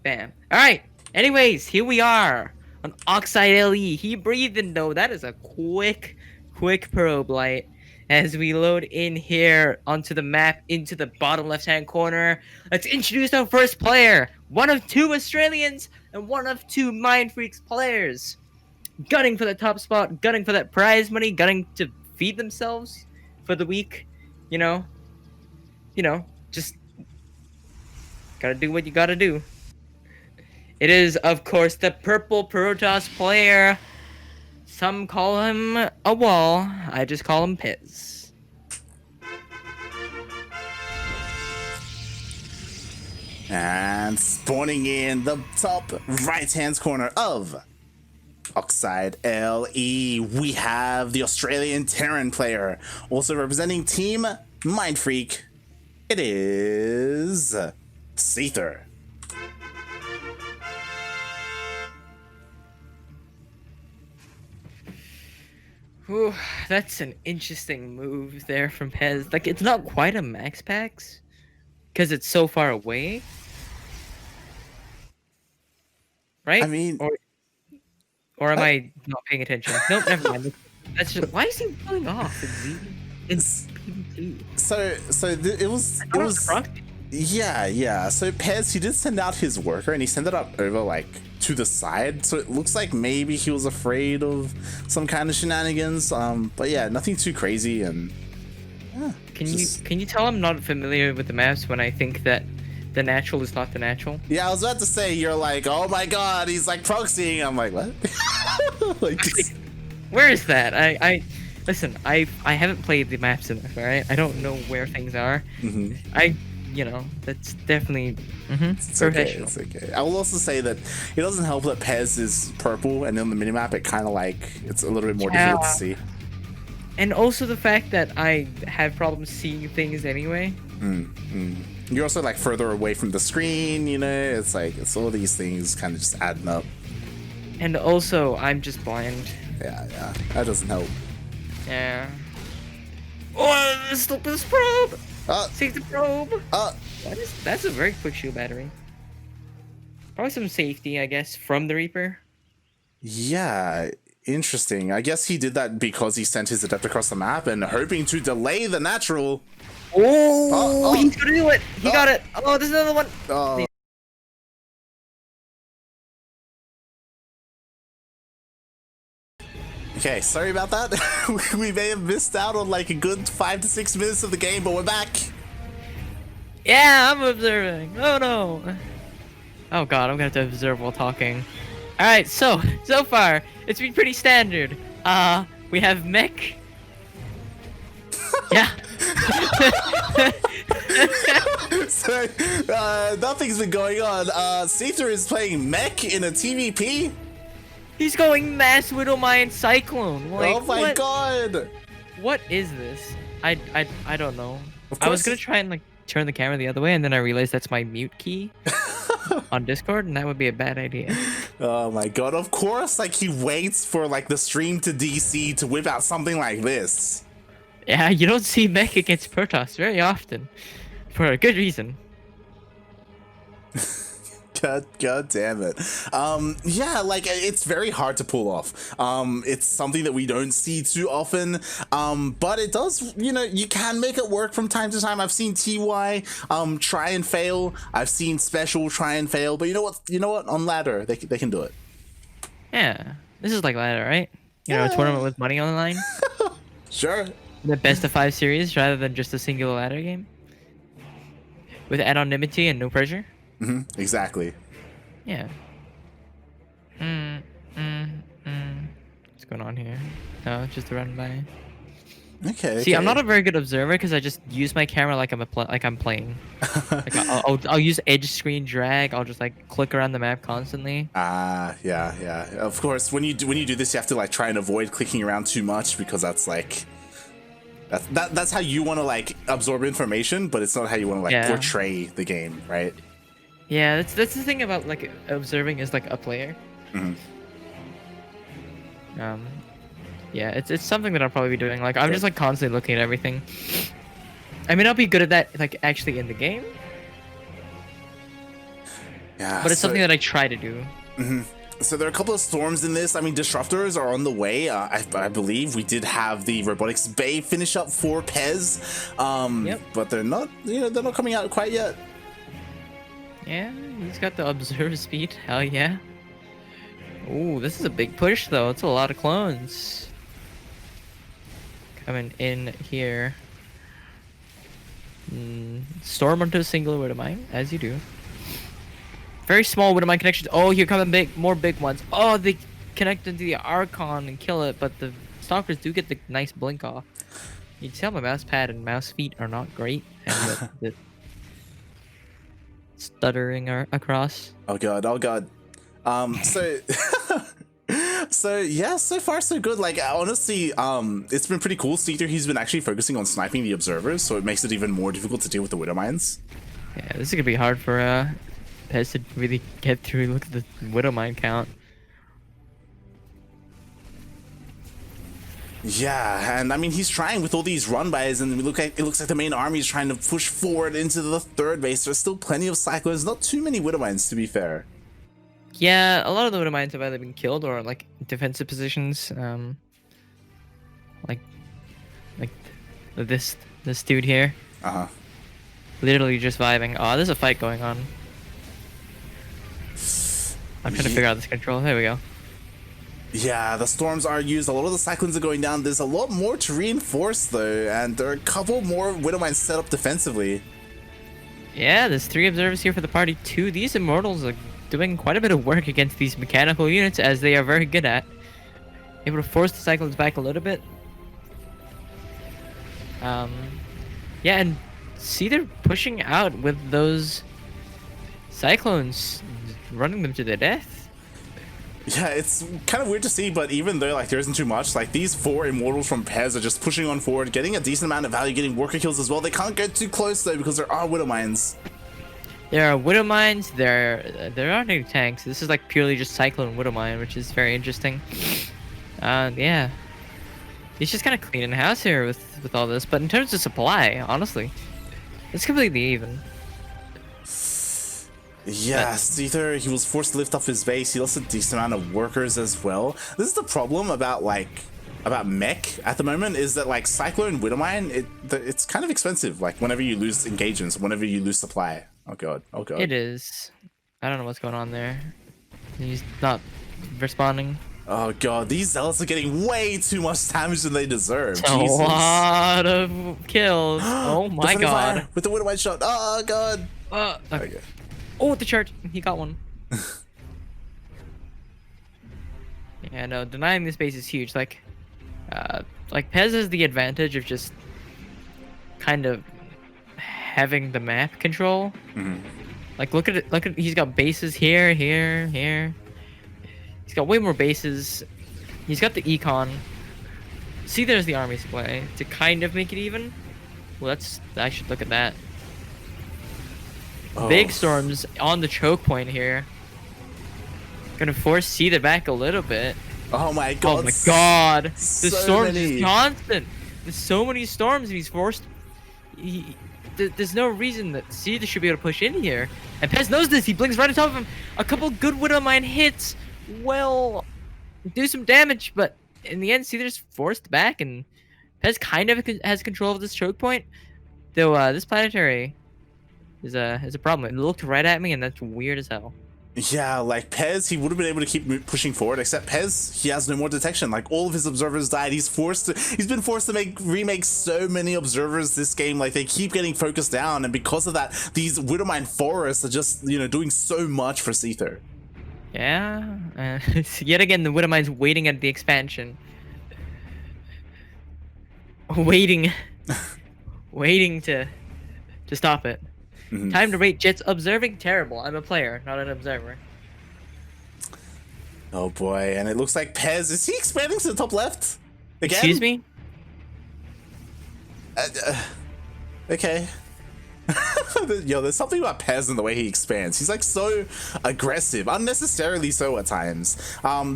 Bam. Alright, anyways, here we are on Oxide LE. He breathing, though. That is a quick probe, Light. As we load in here onto the map, into the bottom left-hand corner, let's introduce our first player. One of 2 Australians and one of 2 Mind Freaks players. Gunning for the top spot, gunning for that prize money, gunning to feed themselves for the week. You know, just gotta do what you gotta do. It is, of course, the purple Protoss player. Some call him a wall. I just call him Pezz. And spawning in the top right-hand corner of Oxide LE, we have the Australian Terran player. Also representing Team Mind Freak, it is Seither. Ooh, that's an interesting move there from Pezz. Like, it's not quite a max packs because it's so far away, right? I mean, or am I not paying attention? Nope, never mind. That's just, why is he pulling off in PvT? It was yeah. So Pezz, he did send out his worker and he sent it up over like to the side, so it looks like maybe he was afraid of some kind of shenanigans. But yeah, nothing too crazy. And yeah, can you tell I'm not familiar with the maps when I think that the natural is not the natural? Yeah, I was about to say, you're like, oh my god, he's like proxying. I'm like, what? Like, where is that? I listen, I haven't played the maps enough, alright? I don't know where things are. That's definitely it's professional. Okay, it's okay. I will also say that it doesn't help that Pezz is purple, and on the minimap it kind of like it's a little bit more difficult to see. And also the fact that I have problems seeing things anyway. You're also like further away from the screen, you know. It's like it's all these things kind of just adding up. And also I'm just blind. Yeah, that doesn't help. Yeah. Oh, stop this probe! Take the probe! That's a very quick shield battery. Probably some safety, I guess, from the Reaper. Yeah, interesting. I guess he did that because he sent his adept across the map and hoping to delay the natural. Oh, he's gonna do it! He got it! Oh, there's another one! Okay, sorry about that. We may have missed out on like a good 5 to 6 minutes of the game, but we're back. Yeah, I'm observing. Oh no. Oh god, I'm gonna have to observe while talking. Alright, so far, it's been pretty standard. We have mech. Yeah. So, nothing's been going on. Seither is playing mech in a TVP? He's going mass Widowmine Cyclone. Like, Oh my god! What is this? I don't know. Of I was course- gonna try and like turn the camera the other way, and then I realized that's my mute key on Discord, and that would be a bad idea. Oh my god, of course, like he waits for like the stream to DC to whip out something like this. Yeah, you don't see mech against Protoss very often, for a good reason. God damn it. Yeah, like it's very hard to pull off. It's something that we don't see too often. But it does, you know, you can make it work from time to time. I've seen TY try and fail. I've seen Special try and fail, but you know what? On ladder, they can do it. Yeah, this is like ladder, right? You know, a tournament with money on the line. Sure. The best of 5 series rather than just a singular ladder game. With anonymity and no pressure. Exactly. Yeah. What's going on here? No, just a run by. Okay. See, I'm not a very good observer because I just use my camera like I'm playing. Like I'll use edge screen drag. I'll just like click around the map constantly. Yeah. Of course, when you do this, you have to like try and avoid clicking around too much because that's like that's how you want to like absorb information, but it's not how you want to like portray the game, right? Yeah, that's the thing about like observing as like a player. Yeah, it's something that I'll probably be doing. Like I'm just like constantly looking at everything. I mean, I'll be good at that like actually in the game. Yeah, but it's something that I try to do. So there are a couple of storms in this. I mean, disruptors are on the way. I believe we did have the robotics bay finish up for Pezz, but they're not. You know, they're not coming out quite yet. Yeah, he's got the observe speed. Hell yeah. Ooh, this is a big push though. It's a lot of clones coming in here. Storm onto a single Widowmine, as you do. Very small Widowmine connections. Oh, here come more big ones. Oh, they connect into the Archon and kill it, but the Stalkers do get the nice blink off. You can tell my mouse pad and mouse feet are not great, and the stuttering across. Oh god. So yeah, so far so good. Like honestly, it's been pretty cool. Seither, he's been actually focusing on sniping the observers, so it makes it even more difficult to deal with the Widowmines. Yeah, this is gonna be hard for Pezz to really get through. Look at the Widowmine count. Yeah, and I mean he's trying with all these run bys, and it looks like the main army is trying to push forward into the third base. There's still plenty of cyclones, not too many Widowmines to be fair. Yeah, a lot of the Widowmines have either been killed or like defensive positions. Like this dude here. Literally just vibing. Oh, there's a fight going on. I'm trying to figure out this control. There we go. Yeah, the storms are used. A lot of the cyclones are going down. There's a lot more to reinforce though, and there are a couple more Widowmines set up defensively. Yeah, there's 3 observers here for the party too. These immortals are doing quite a bit of work against these mechanical units, as they are very good at. Able to force the cyclones back a little bit. Yeah, and see they're pushing out with those cyclones, running them to their death. Yeah, it's kind of weird to see, but even though like there isn't too much, like these 4 immortals from Pezz are just pushing on forward, getting a decent amount of value, getting worker kills as well. They can't get too close though because there are Widowmines. There are Widowmines, there aren't any tanks. This is like purely just Cyclone Widowmine, which is very interesting. Yeah. He's just kind of cleaning house here with all this, but in terms of supply, honestly, it's completely even. Yeah, Seither, he was forced to lift up his base. He lost a decent amount of workers as well. This is the problem about mech at the moment, is that like Cyclone Widowmine, it's kind of expensive. Like whenever you lose engagements, whenever you lose supply. Oh god. It is. I don't know what's going on there. He's not responding. Oh god, these zealots are getting way too much damage than they deserve. A lot of kills. Oh my god. With the Widowmine shot. Oh god. Okay. Oh, the charge. He got one. Yeah, no, denying this base is huge. Like Pezz has the advantage of just kind of having the map control. Like, look at it. Look at, he's got bases here, here, here. He's got way more bases. He's got the econ. See, there's the army supply to kind of make it even. Well, I should look at that. Big storms on the choke point here. Gonna force Seither back a little bit. Oh my god. Oh my god. The so storms many. is constant. There's so many storms and he's forced. There's no reason that Seither should be able to push in here. And Pezz knows this. He blinks right on top of him. A couple good Widowmine hits will do some damage, but in the end, Seither's forced back, and Pezz kind of has control of this choke point. Though this planetary is a problem. It looked right at me, and that's weird as hell. Yeah, like Pezz, he would have been able to keep pushing forward, except Pezz, he has no more detection. Like, all of his observers died. He's been forced to remake so many observers this game. Like, they keep getting focused down, and because of that, these Widowmine forests are just, you know, doing so much for Seither. Yeah, yet again, the Widowmine's waiting at the expansion. Waiting to stop it. Time to rate Jett's observing terrible. I'm a player, not an observer. Oh boy, and it looks like Pezz, is he expanding to the top left? Again? Excuse me? Okay. Yo, there's something about Pezz and the way he expands. He's like so aggressive, unnecessarily so at times.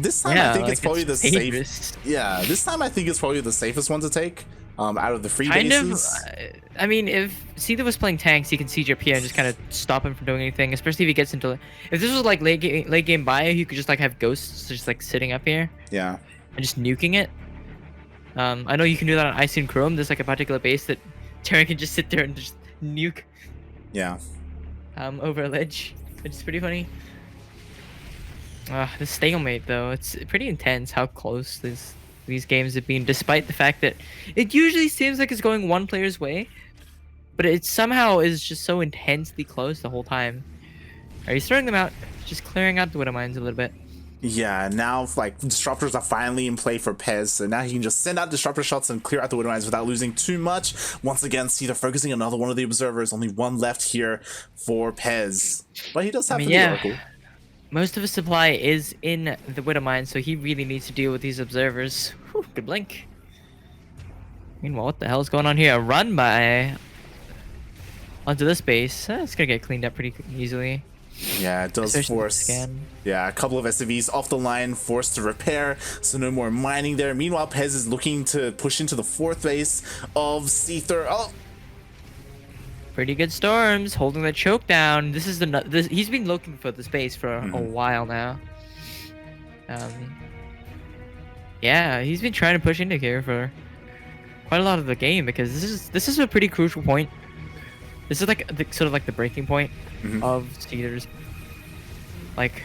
This time I think it's probably the safest. Yeah, this time I think it's probably the safest one to take. Out of the free bases. I mean, if Seither was playing tanks, he can siege up here and just kind of stop him from doing anything. Especially if he gets into, if this was like late game bio, you could just like have ghosts just like sitting up here. Yeah. And just nuking it. I know you can do that on Ice and Chrome. There's like a particular base that Terran can just sit there and just nuke. Yeah. Over a ledge, which is pretty funny. The stalemate though, it's pretty intense how close these games have been, despite the fact that it usually seems like it's going one player's way, but it somehow is just so intensely close the whole time. He's throwing them out, just clearing out the Widowmines a little bit. Yeah, now like disruptors are finally in play for Pezz, so now he can just send out disruptor shots and clear out the Widowmines without losing too much. Once again, Seither focusing another one of the observers. Only one left here for Pezz, but he does have the Oracle. Most of his supply is in the Widowmine, so he really needs to deal with these observers. Whew, good blink. Meanwhile, what the hell is going on here? A run by onto this base. It's gonna get cleaned up pretty easily. Yeah, it does force. Yeah, a couple of SCVs off the line, forced to repair, so no more mining there. Meanwhile, Pezz is looking to push into the fourth base of Seither. Oh! Pretty good storms, holding the choke down. This is he's been looking for this base for a while now. Yeah, he's been trying to push into here for quite a lot of the game, because this is a pretty crucial point. This is like sort of like the breaking point of Seither's, like,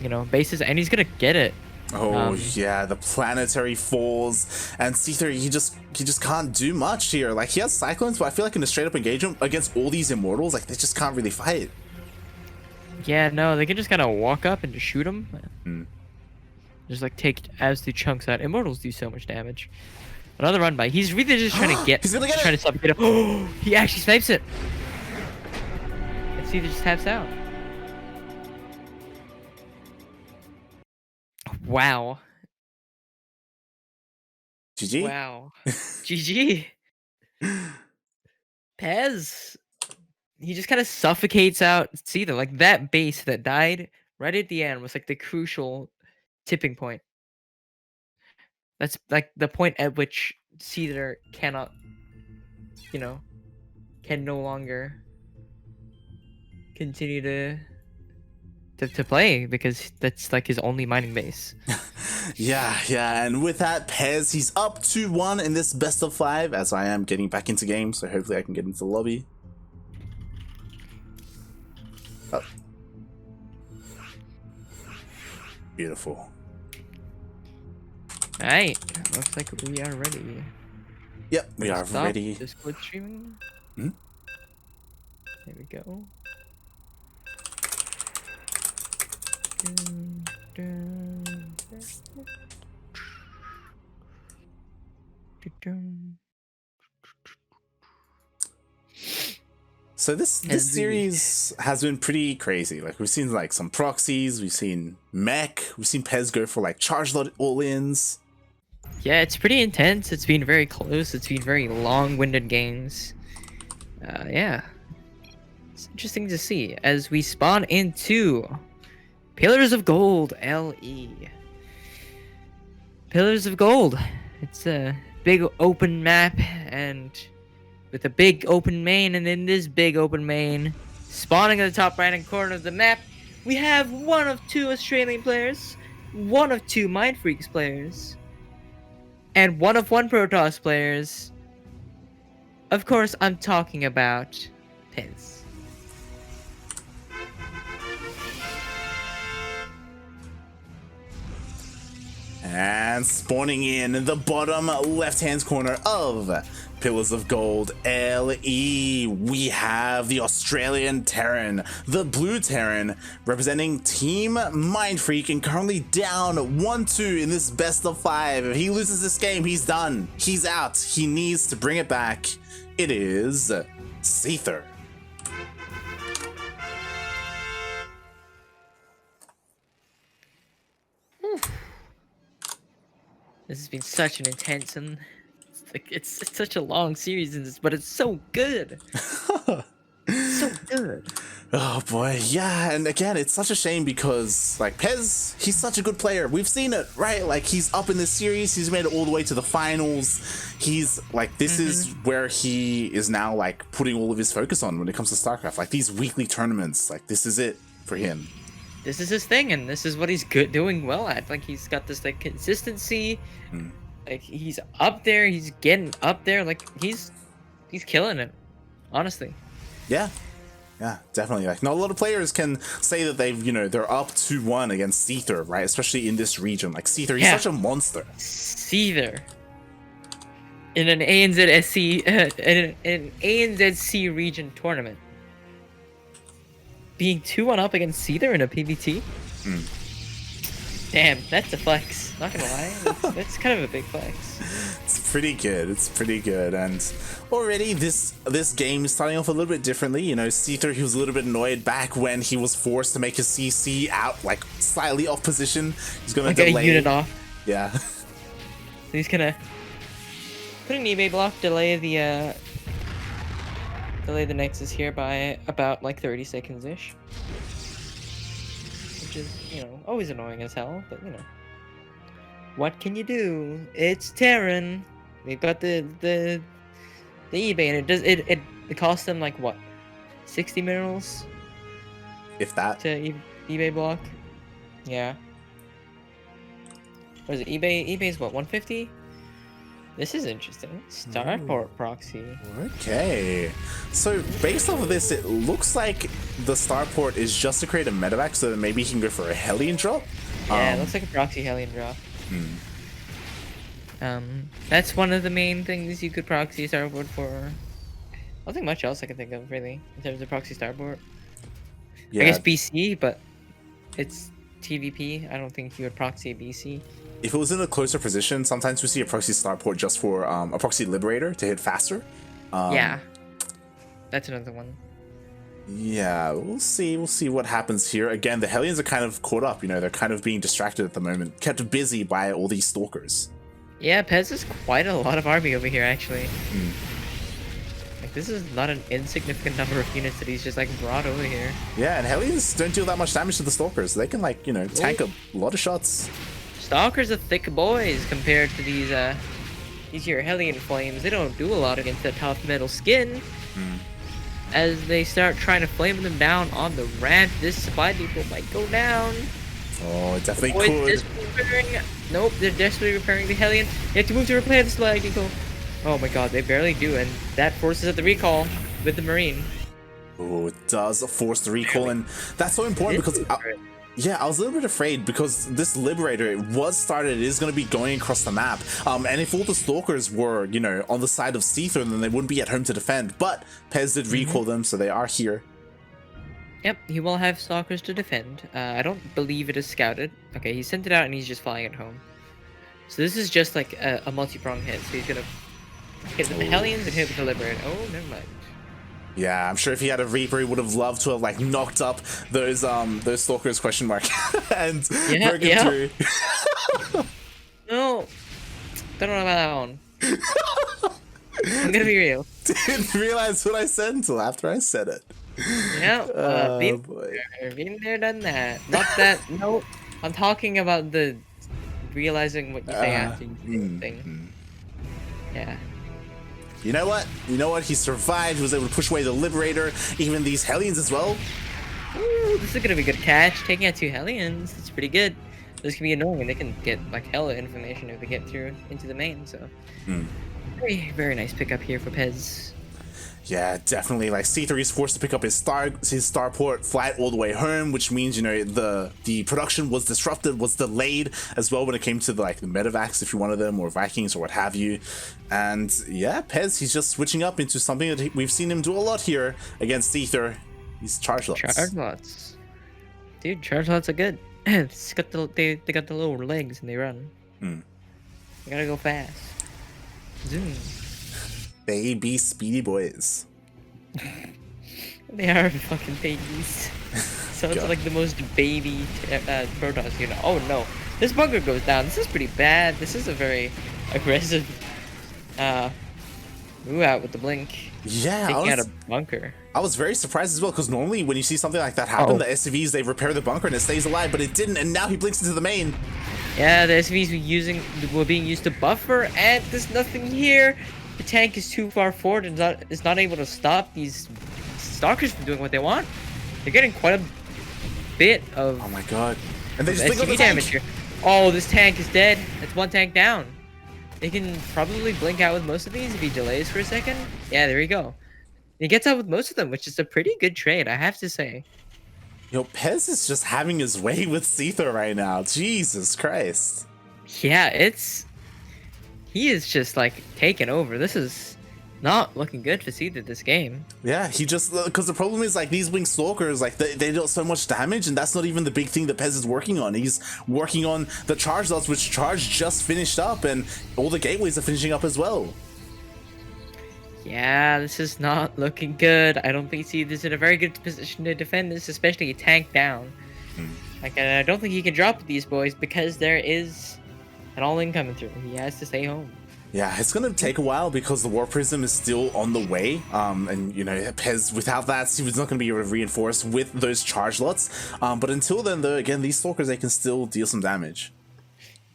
you know, bases, and he's gonna get it. Oh yeah, the planetary falls, and Seither, he just can't do much here. Like, he has cyclones, but I feel like in a straight up engagement against all these immortals, like, they just can't really fight. Yeah, no, they can just kind of walk up and just shoot him. Just like take absolute chunks out. Immortals do so much damage. Another run by. He's really just trying to get. He's gonna get trying to suffocate him. Oh, he actually snipes it. And Seither just taps out. Wow. GG. Wow. GG. Pezz. He just kind of suffocates out Seither. Like, that base that died right at the end was like the crucial tipping point. That's like the point at which Seither cannot, you know, can no longer continue to play, because that's like his only mining base. yeah, and with that, Pezz, he's up 2-1 in this best of 5, as I am getting back into game, so hopefully I can get into the lobby. Oh. Beautiful. Alright, looks like we are ready. Yep, we are Stop ready. Discord streaming. Hmm? There we go. Dun, dun, dun, dun, dun. So this series has been pretty crazy. Like we've seen like some proxies, we've seen mech, we've seen Pezz go for like charge load all-ins. Yeah, it's pretty intense. It's been very close. It's been very long-winded games. Yeah. It's interesting to see as we spawn into Pillars of Gold LE. Pillars of Gold. It's a big open map and with a big open main, and in this big open main, spawning in the top right-hand corner of the map, we have one of 2 Australian players, one of 2 Mind Freaks players, and one of 1 Protoss players. Of course, I'm talking about Pezz. And spawning in the bottom left-hand corner of Pillars of Gold LE, we have the Australian Terran, the Blue Terran, representing Team Mindfreak, and currently down 1-2 in this best of 5. If he loses this game, he's done. He's out. He needs to bring it back. It is Seither. This has been such an intense and it's such a long series in this, but it's so good. So good. Oh boy, yeah, and again, it's such a shame because, like, Pezz, he's such a good player. We've seen it, right? Like, he's up in this series, he's made it all the way to the finals. He's, like, this is where he is now, like, putting all of his focus on when it comes to StarCraft. Like, these weekly tournaments, like, this is it for him. This is his thing, and this is what he's doing well at. Like, he's got this, like, consistency. Like, he's up there, he's getting up there. Like, he's killing it, honestly. Yeah, definitely. Like, not a lot of players can say that they've, you know, they're up 2-1 against Seither, right? Especially in this region. Like, Seither, he's such a monster. Seither. In an ANZC region tournament. Being 2-1 up against Seither in a PvT? Damn, that's a flex. Not gonna lie. That's kind of a big flex. It's pretty good. It's pretty good. And already this game is starting off a little bit differently. You know, Seither, he was a little bit annoyed back when he was forced to make his CC out, like, slightly off position. He's gonna delay. A unit off. Yeah. He's gonna put an eBay block, delay the Nexus here by about like 30 seconds-ish. Which is, you know, always annoying as hell, but you know. What can you do? It's Terran. They've got the eBay, and it costs them like what? 60 minerals? If that. To eBay block? Yeah. What is it? eBay's what, 150? This is interesting. Starport proxy. Okay. So based off of this, it looks like the Starport is just to create a medevac so that maybe he can go for a Hellion drop. Yeah, it looks like a proxy Hellion drop. That's one of the main things you could proxy Starport for. I don't think much else I can think of really in terms of proxy Starport. Yeah. I guess BC, but it's TVP. I don't think you would proxy a BC. If it was in a closer position, sometimes we see a proxy Starport just for a proxy Liberator to hit faster. Yeah, that's another one. Yeah, we'll see what happens here. Again, the Hellions are kind of caught up, you know, they're kind of being distracted at the moment, kept busy by all these Stalkers. Yeah, Pezz is quite a lot of army over here, actually. Like, this is not an insignificant number of units that he's just, like, brought over here. Yeah, and Hellions don't deal that much damage to the Stalkers. They can, like, you know, tank a lot of shots. Stalkers are thick boys compared to these here Hellion Flames. They don't do a lot against that tough metal skin. As they start trying to flame them down on the ramp, this supply depot might go down. Oh, it definitely could. Nope, they're desperately repairing the Hellion. They have to move to repair the supply depot. Oh my god, they barely do, and that forces up the recall with the Marine. Oh, it does force the recall, and that's so important because Yeah, I was a little bit afraid because this Liberator, it was started, it is going to be going across the map. And if all the Stalkers were, you know, on the side of Seither, then they wouldn't be at home to defend. But Pezz did recall them, so they are here. Yep, he will have Stalkers to defend. I don't believe it is scouted. Okay, he sent it out and he's just flying it home. So this is just like a multi-prong hit. So he's going to hit with the Hellions and hit with the Liberator. Oh, never mind. Yeah, I'm sure if he had a Reaper, he would have loved to have like knocked up those Stalkers question mark and broken through. No, don't know about that one. I'm gonna be real. Didn't realize what I said until after I said it. Yeah, been there, done that. Not that. No, I'm talking about the realizing what you say after you do the thing. Yeah. You know what? You know what? He survived. He was able to push away the Liberator, even these Hellions as well. Ooh, this is gonna be a good catch. Taking out 2 Hellions, that's pretty good. This can be annoying. They can get like hella information if they get through into the main. So, very, very nice pickup here for Pezz. Yeah, definitely. Like Seither is forced to pick up his starport, fly it all the way home, which means, you know, the production was disrupted, was delayed as well when it came to the medevacs, if you wanted them, or Vikings or what have you. And yeah, Pezz, he's just switching up into something that we've seen him do a lot here against Seither. He's charge lots. Charge lots, dude. Charge lots are good. It's got they got the little legs and they run. You gotta go fast. Zoom. Baby speedy boys. They are fucking babies. Sounds like the most baby Protoss unit. Oh no, this bunker goes down. This is pretty bad. This is a very aggressive move out with the blink. Yeah, taking out a bunker. I was very surprised as well, because normally when you see something like that happen, the SCVs, they repair the bunker and it stays alive, but it didn't, and now he blinks into the main. Yeah, the SCVs were being used to buffer, and there's nothing here. The tank is too far forward and is not able to stop these Stalkers from doing what they want. They're getting quite a bit of oh my god, and they just SCV damage here. Oh, this tank is dead. That's 1 tank down. They can probably blink out with most of these if he delays for a second. Yeah, there you go. He gets out with most of them, which is a pretty good trade, I have to say. Yo, Pezz is just having his way with Seither right now. Jesus Christ. Yeah, he is just like taking over. This is not looking good for Seither this game. Yeah, he just, because the problem is like these winged Stalkers, like they deal so much damage, and that's not even the big thing that Pezz is working on. He's working on the charge lots, which charge just finished up, and all the gateways are finishing up as well. Yeah, this is not looking good. I don't think Seither's in a very good position to defend this, especially a tank down. Like, I don't think he can drop these boys because there is an all-in coming through. He has to stay home. Yeah, it's gonna take a while because the War Prism is still on the way. And you know, Pezz, without that, he was not gonna be able to reinforce with those charge lots. But until then, though, again, these Stalkers, they can still deal some damage.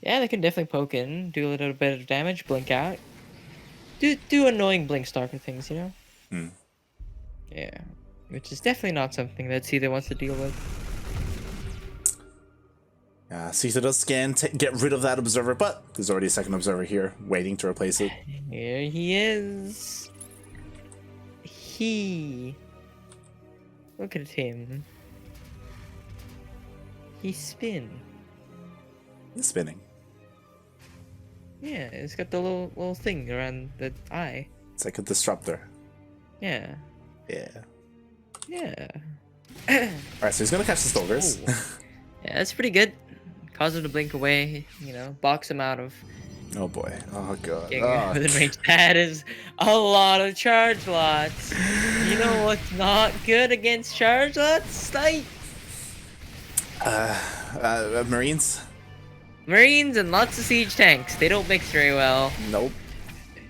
Yeah, they can definitely poke in, do a little bit of damage, blink out. Do annoying blink Stalker things, you know? Yeah, which is definitely not something that Seither wants to deal with. Yeah, Seither does scan, get rid of that observer, but there's already a second observer here waiting to replace it. Here he is. Look at him. He's spinning. He's spinning. Yeah, it's got the little thing around the eye. It's like a disruptor. Yeah. Yeah. Yeah. Alright, so he's gonna catch the Stalkers. Yeah, that's pretty good. Cause him to blink away, you know, box him out of. Oh boy. Oh god. Within range. That is a lot of charge lots. You know what's not good against charge lots? Like Marines? Marines and lots of siege tanks. They don't mix very well. Nope.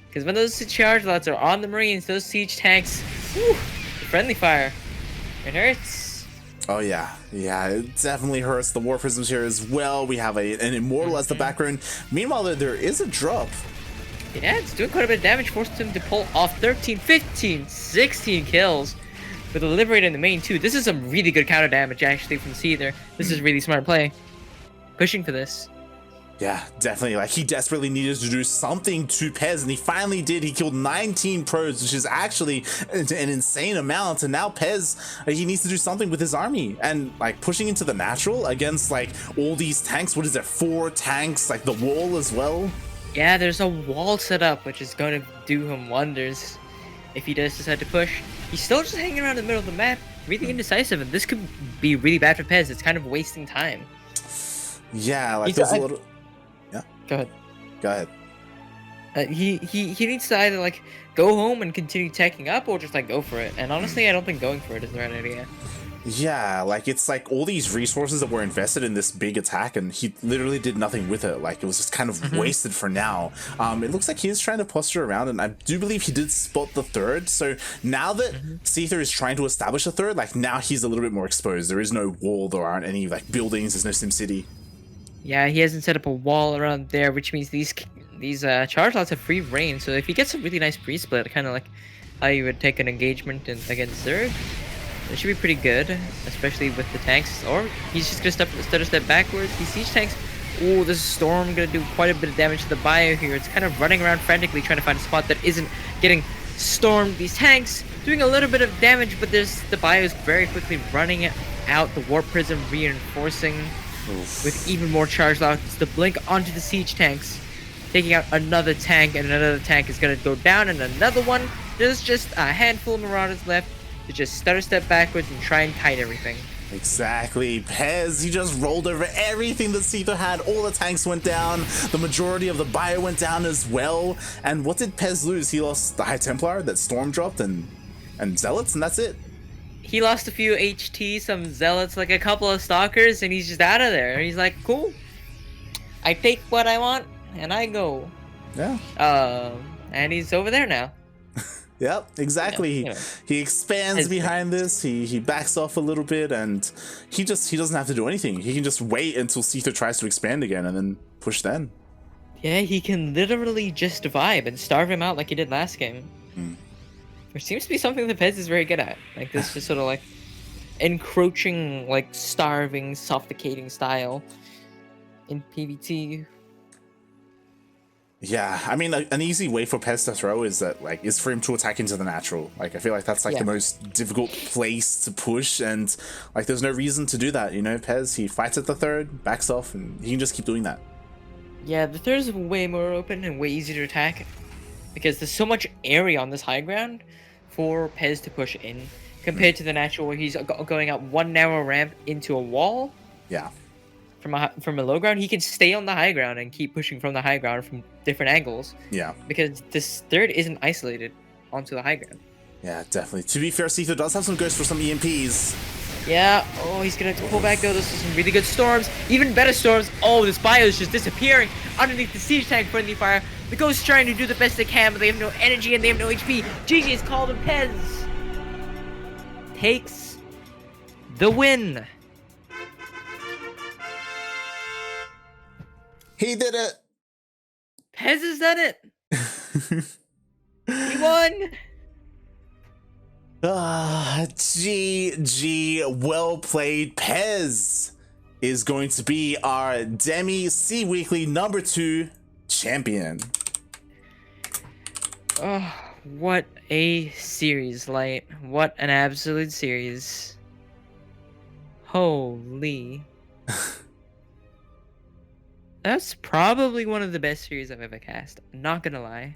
Because when those charge lots are on the Marines, those siege tanks, whew, friendly fire. It hurts. Oh yeah, yeah, it definitely hurts. The War Prisms here as well. We have an Immortal as the background. Meanwhile, there is a drop. Yeah, it's doing quite a bit of damage. Forced him to pull off 13, 15, 16 kills. With a Liberator in the main too. This is some really good counter damage actually from Seither. This is really smart play. Pushing for this. Yeah, definitely. Like, he desperately needed to do something to Pezz, and he finally did. He killed 19 pros, which is actually an insane amount. And now Pezz, he needs to do something with his army. And, like, pushing into the natural against, like, all these tanks. What is it? 4 tanks, like the wall as well. Yeah, there's a wall set up, which is going to do him wonders if he does decide to push. He's still just hanging around the middle of the map, really indecisive, and this could be really bad for Pezz. It's kind of wasting time. Yeah, like, there's a little... Yeah. Go ahead. Go ahead. He needs to either like go home and continue teching up, or just like go for it. And honestly, I don't think going for it is the right idea. Yeah, like, it's like all these resources that were invested in this big attack, and he literally did nothing with it. Like, it was just kind of wasted for now. It looks like he is trying to posture around, and I do believe he did spot the third. So now that Seither is trying to establish a third, like, now he's a little bit more exposed. There is no wall, there aren't any like buildings, there's no Sim City. Yeah, he hasn't set up a wall around there, which means these charge lots have free reign. So if he gets a really nice pre-split, kind of like how you would take an engagement against Zerg, it should be pretty good, especially with the tanks. Or he's just gonna step backwards. He siege tanks. Oh, this storm gonna do quite a bit of damage to the bio here. It's kind of running around frantically trying to find a spot that isn't getting stormed. These tanks doing a little bit of damage, but the bio is very quickly running out. The warp prism reinforcing. With even more charge lots to blink onto the siege tanks, taking out another tank, and another tank is gonna go down, and another one. There's just a handful of marauders left to just stutter step backwards and try and kite everything. Exactly. Pezz, he just rolled over everything that Seither had. All the tanks went down. The majority of the bio went down as well. And what did Pezz lose? He lost the High Templar that Storm dropped and Zealots, and that's it. He lost a few HT, some Zealots, like a couple of Stalkers, and he's just out of there. He's like, cool. I take what I want, and I go. Yeah. And he's over there now. Yep, exactly. He expands behind this. He backs off a little bit, and he doesn't have to do anything. He can just wait until Seither tries to expand again, and then push then. Yeah, he can literally just vibe and starve him out like he did last game. Which seems to be something that Pezz is very good at. Like this just sort of like encroaching, like starving, suffocating style in PvT. Yeah, I mean, an easy way for Pezz to throw is for him to attack into the natural. Like, I feel like that's like the most difficult place to push, and like there's no reason to do that, you know. Pezz, he fights at the third, backs off, and he can just keep doing that. Yeah, the third is way more open and way easier to attack because there's so much area on this high ground for Pezz to push in compared to the natural where he's going up one narrow ramp into a wall. Yeah. From a low ground, he can stay on the high ground and keep pushing from the high ground from different angles. Yeah. Because this third isn't isolated onto the high ground. Yeah, definitely. To be fair, Seither does have some ghosts for some EMPs. Yeah. Oh, he's gonna pull back though. This is some really good storms. Even better storms. Oh, this bio is just disappearing underneath the siege tank friendly fire. The ghosts trying to do the best they can, but they have no energy and they have no HP. GG is called, and Pezz takes the win. He did it. Pezz has done it. He won. GG, well played. Pezz is going to be our Demi SEA Weekly #2 champion. Oh, what a series, Light. What an absolute series. Holy. That's probably one of the best series I've ever cast. I'm not gonna lie.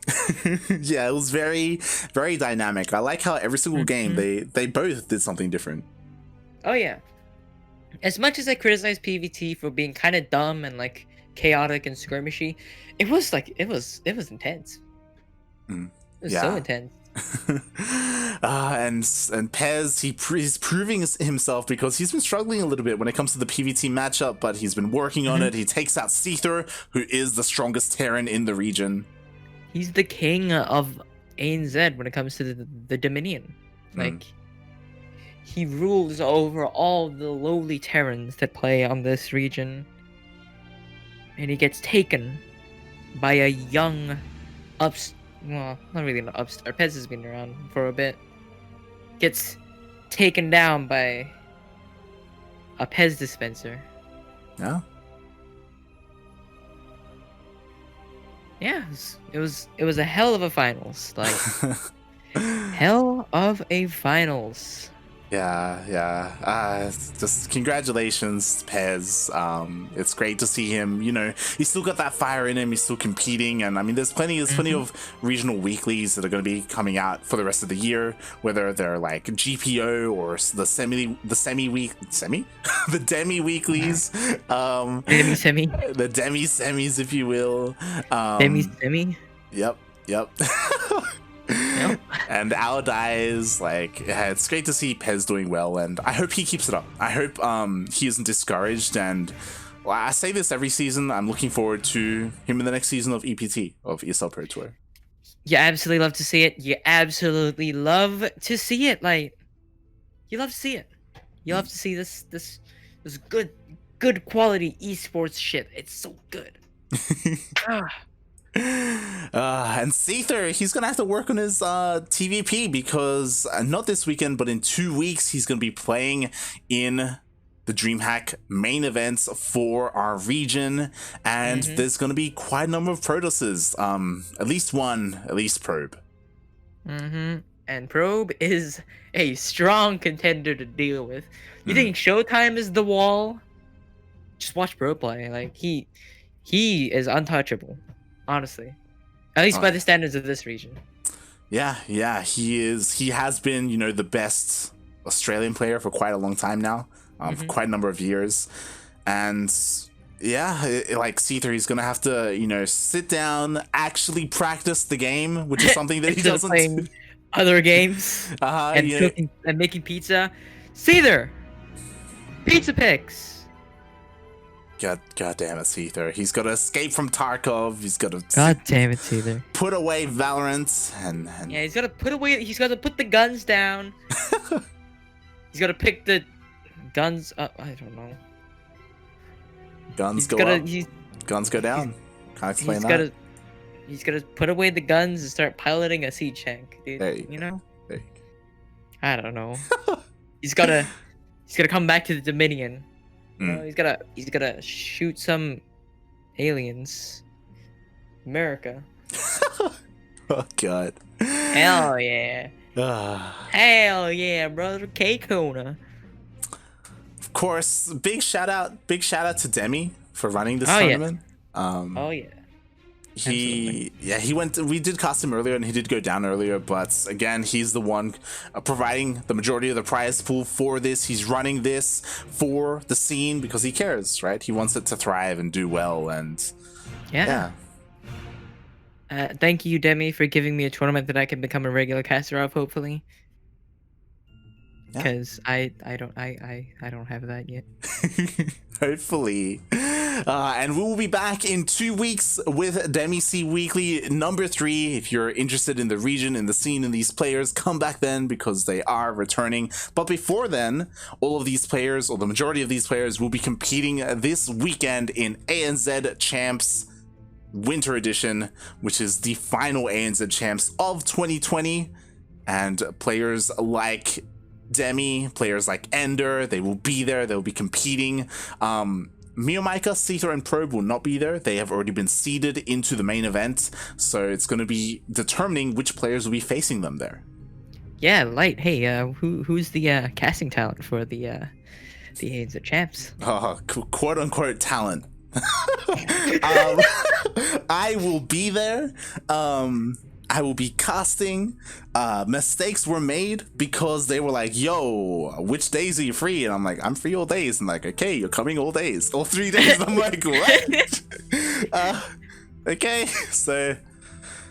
Yeah, it was very, very dynamic. I like how every single game they both did something different. Oh yeah. As much as I criticize PvT for being kind of dumb and like chaotic and skirmishy, it was intense. It was so intense. And Pezz, he's proving himself because he's been struggling a little bit when it comes to the PvT matchup, but he's been working on it. He takes out Seither, who is the strongest Terran in the region. He's the king of ANZ when it comes to the Dominion. Like, he rules over all the lowly Terrans that play on this region. And he gets taken by a young well, not really an upstart. Pezz has been around for a bit. Gets taken down by a Pezz dispenser. Yeah. Yeah, it was a hell of a finals. Like hell of a finals. Yeah. Just congratulations, Pezz. It's great to see him. You know, he's still got that fire in him. He's still competing, and I mean, there's plenty of regional weeklies that are going to be coming out for the rest of the year. Whether they're like GPO or the Demi weeklies, Demi semi. the Demi semis, if you will. Demi semi. Yep. Yep. And Aldi's, like, yeah, it's great to see Pezz doing well, and I hope he keeps it up. I hope he isn't discouraged, and well, I say this every season. I'm looking forward to him in the next season of EPT, of ESL Pro Tour. You absolutely love to see it. You absolutely love to see it. Like, you love to see it. You love to see this good quality esports shit. It's so good. And Seither, he's gonna have to work on his TVP because not this weekend, but in 2 weeks, he's gonna be playing in the DreamHack main events for our region, and there's gonna be quite a number of Protosses. At least Probe. And Probe is a strong contender to deal with. You think Showtime is the wall? Just watch Probe play. Like he is untouchable. Honestly, at least by the standards of this region. Yeah, he is. He has been, you know, the best Australian player for quite a long time now, for quite a number of years, and yeah, like Seither, he's gonna have to, you know, sit down, actually practice the game, which is something that he doesn't playing other games and cooking and making pizza. Seither, pizza picks. God damn it, Seither. He's got to escape from Tarkov. He's got to. God damn it, Seither. Put away Valorant and. Yeah, he's got to put away. He's got to put the guns down. He's got to pick the guns up. I don't know. Guns go up. Guns go down. Can't explain that. He's got to put away the guns and start piloting a siege tank, dude. Hey, you know. Hey. I don't know. He's gotta come back to the Dominion. You know, he's gotta shoot some aliens. America. Oh God. Hell yeah. Hell yeah, brother. K-Kona. Of course, big shout out to Demi for running this tournament. Yeah. He went. We did cast him earlier, and he did go down earlier. But again, he's the one providing the majority of the prize pool for this. He's running this for the scene because he cares, right? He wants it to thrive and do well. And yeah. Thank you, Demi, for giving me a tournament that I can become a regular caster of. Hopefully, because I don't have that yet. Hopefully. And we will be back in 2 weeks with Demi SEA Weekly number 3. If you're interested in the region, in the scene, in these players, come back then because they are returning. But before then, all of these players, or the majority of these players, will be competing this weekend in ANZ Champs Winter Edition, which is the final ANZ Champs of 2020. And players like Demi, players like Ender, they will be there. They'll be competing. Miyamika, Seither, and Probe will not be there. They have already been seeded into the main event, so it's going to be determining which players will be facing them there. Yeah, Light. Hey, who's the casting talent for the ANZ Champs? Quote unquote talent. I will be there. I will be casting. Mistakes were made because they were like, yo, which days are you free? And I'm like, I'm free all days. And like, okay, you're coming all days, all 3 days. And I'm like, what? Okay, so.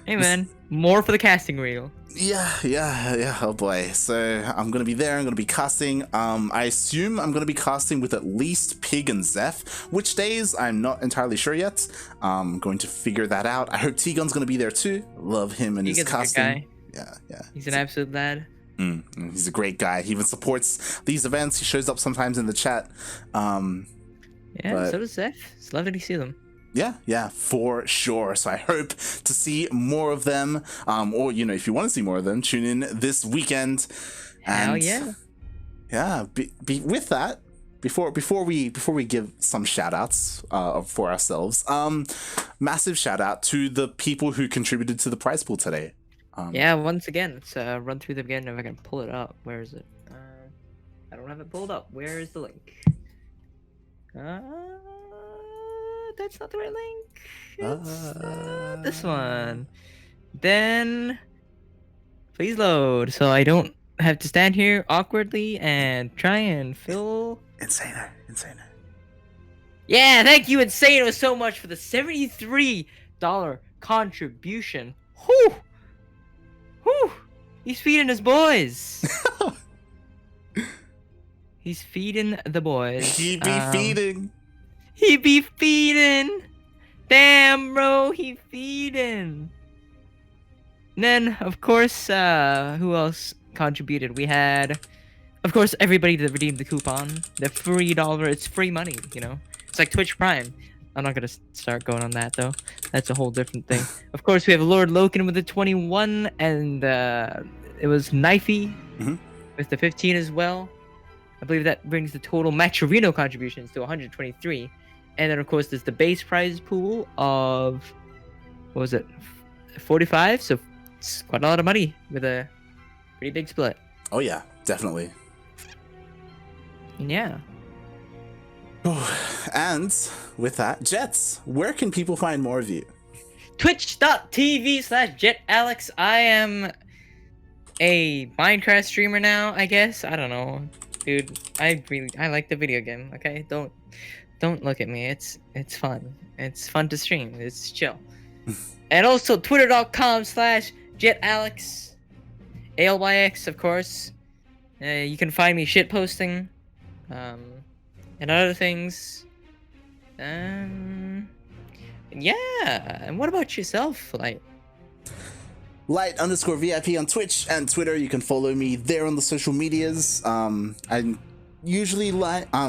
Hey man, more for the casting reel. Yeah. Oh boy. So I'm gonna be there. I'm gonna be casting. I assume I'm gonna be casting with at least Pig and Zeph. Which days I'm not entirely sure yet. I'm going to figure that out. I hope T-Gun's gonna be there too. Love him and his casting. Yeah. He's an absolute lad. He's a great guy. He even supports these events. He shows up sometimes in the chat. So does Zeph. It's lovely to see them. Yeah, for sure. So I hope to see more of them. Or, you know, if you want to see more of them, tune in this weekend. And hell yeah. Yeah, be with that. before we give some shout outs for ourselves, massive shout out to the people who contributed to the prize pool today. Yeah, once again, let's run through them again if I can pull it up. Where is it? I don't have it pulled up. Where is the link? That's not the right link. It's this one. Then please load so I don't have to stand here awkwardly and try and fill. Insaner. Yeah, thank you, Insano, so much for the $73 contribution. Whew! Whew! He's feeding his boys. He's feeding the boys. He be feeding. He be feeding. Damn, bro, he feeding. And then, of course, who else contributed? We had, of course, everybody that redeemed the coupon. The free $. It's free money, you know? It's like Twitch Prime. I'm not gonna start going on that, though. That's a whole different thing. Of course, we have Lord Loken with the 21, and it was Knifey with the 15 as well. I believe that brings the total Maturino contributions to 123. And then, of course, there's the base prize pool of, what was it, 45? So it's quite a lot of money with a pretty big split. Oh, yeah, definitely. Yeah. And with that, Jets, where can people find more of you? Twitch.tv/JettAlyx. I am a Minecraft streamer now, I guess. I don't know. Dude, I like the video game, okay? Don't look at me. It's fun. It's fun to stream. It's chill. And also twitter.com/JettAlyx. ALYX, of course. You can find me shitposting. And other things. Yeah. And what about yourself, Light? Light_VIP on Twitch and Twitter. You can follow me there on the social medias. I usually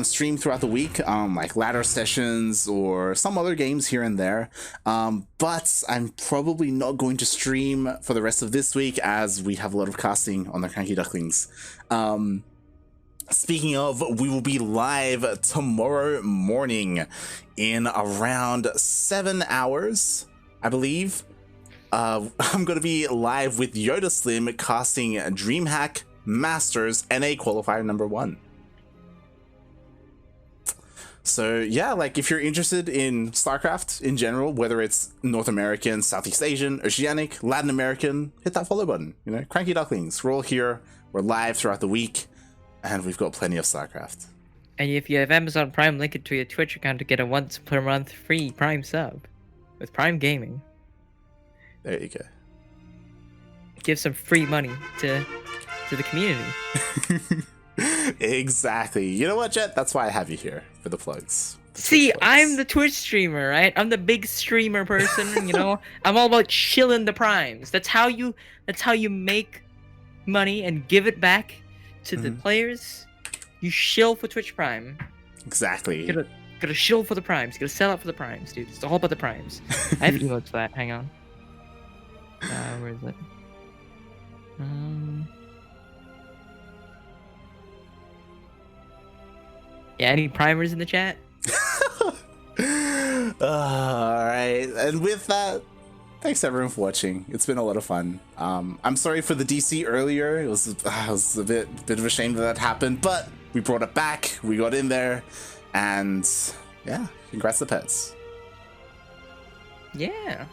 stream throughout the week, like ladder sessions or some other games here and there. But I'm probably not going to stream for the rest of this week as we have a lot of casting on the Cranky Ducklings. Speaking of, we will be live tomorrow morning in around 7 hours, I believe. I'm going to be live with Yoda Slim casting DreamHack Masters NA Qualifier number 1. So yeah, like if you're interested in StarCraft in general, whether it's North American, Southeast Asian, Oceanic, Latin American, hit that follow button. You know, Cranky Ducklings, we're all here. We're live throughout the week. And we've got plenty of StarCraft. And if you have Amazon Prime, link it to your Twitch account to get a once per month free Prime sub with Prime Gaming. There you go. Give some free money to the community. Exactly. You know what, Jet? That's why I have you here for the plugs. See, I'm the Twitch streamer, right? I'm the big streamer person. You know, I'm all about shilling the primes. That's how you make money and give it back to the players. You shill for Twitch Prime. Exactly. You gotta shill for the primes. You gotta sell out for the primes, dude. It's all about the primes. I have emotes for that. Hang on. Where is it? Yeah, any primers in the chat? Alright, and with that, thanks everyone for watching. It's been a lot of fun. I'm sorry for the DC earlier. It was a bit of a shame that happened, but we brought it back. We got in there, and yeah, congrats to Pezz. Yeah.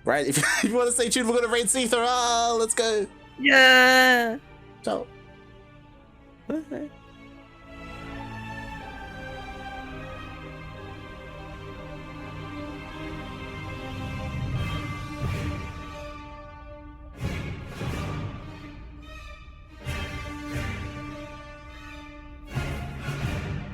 Right, if you want to stay tuned, we're gonna raid Seither. Let's go. Yeah. Ciao. Bye.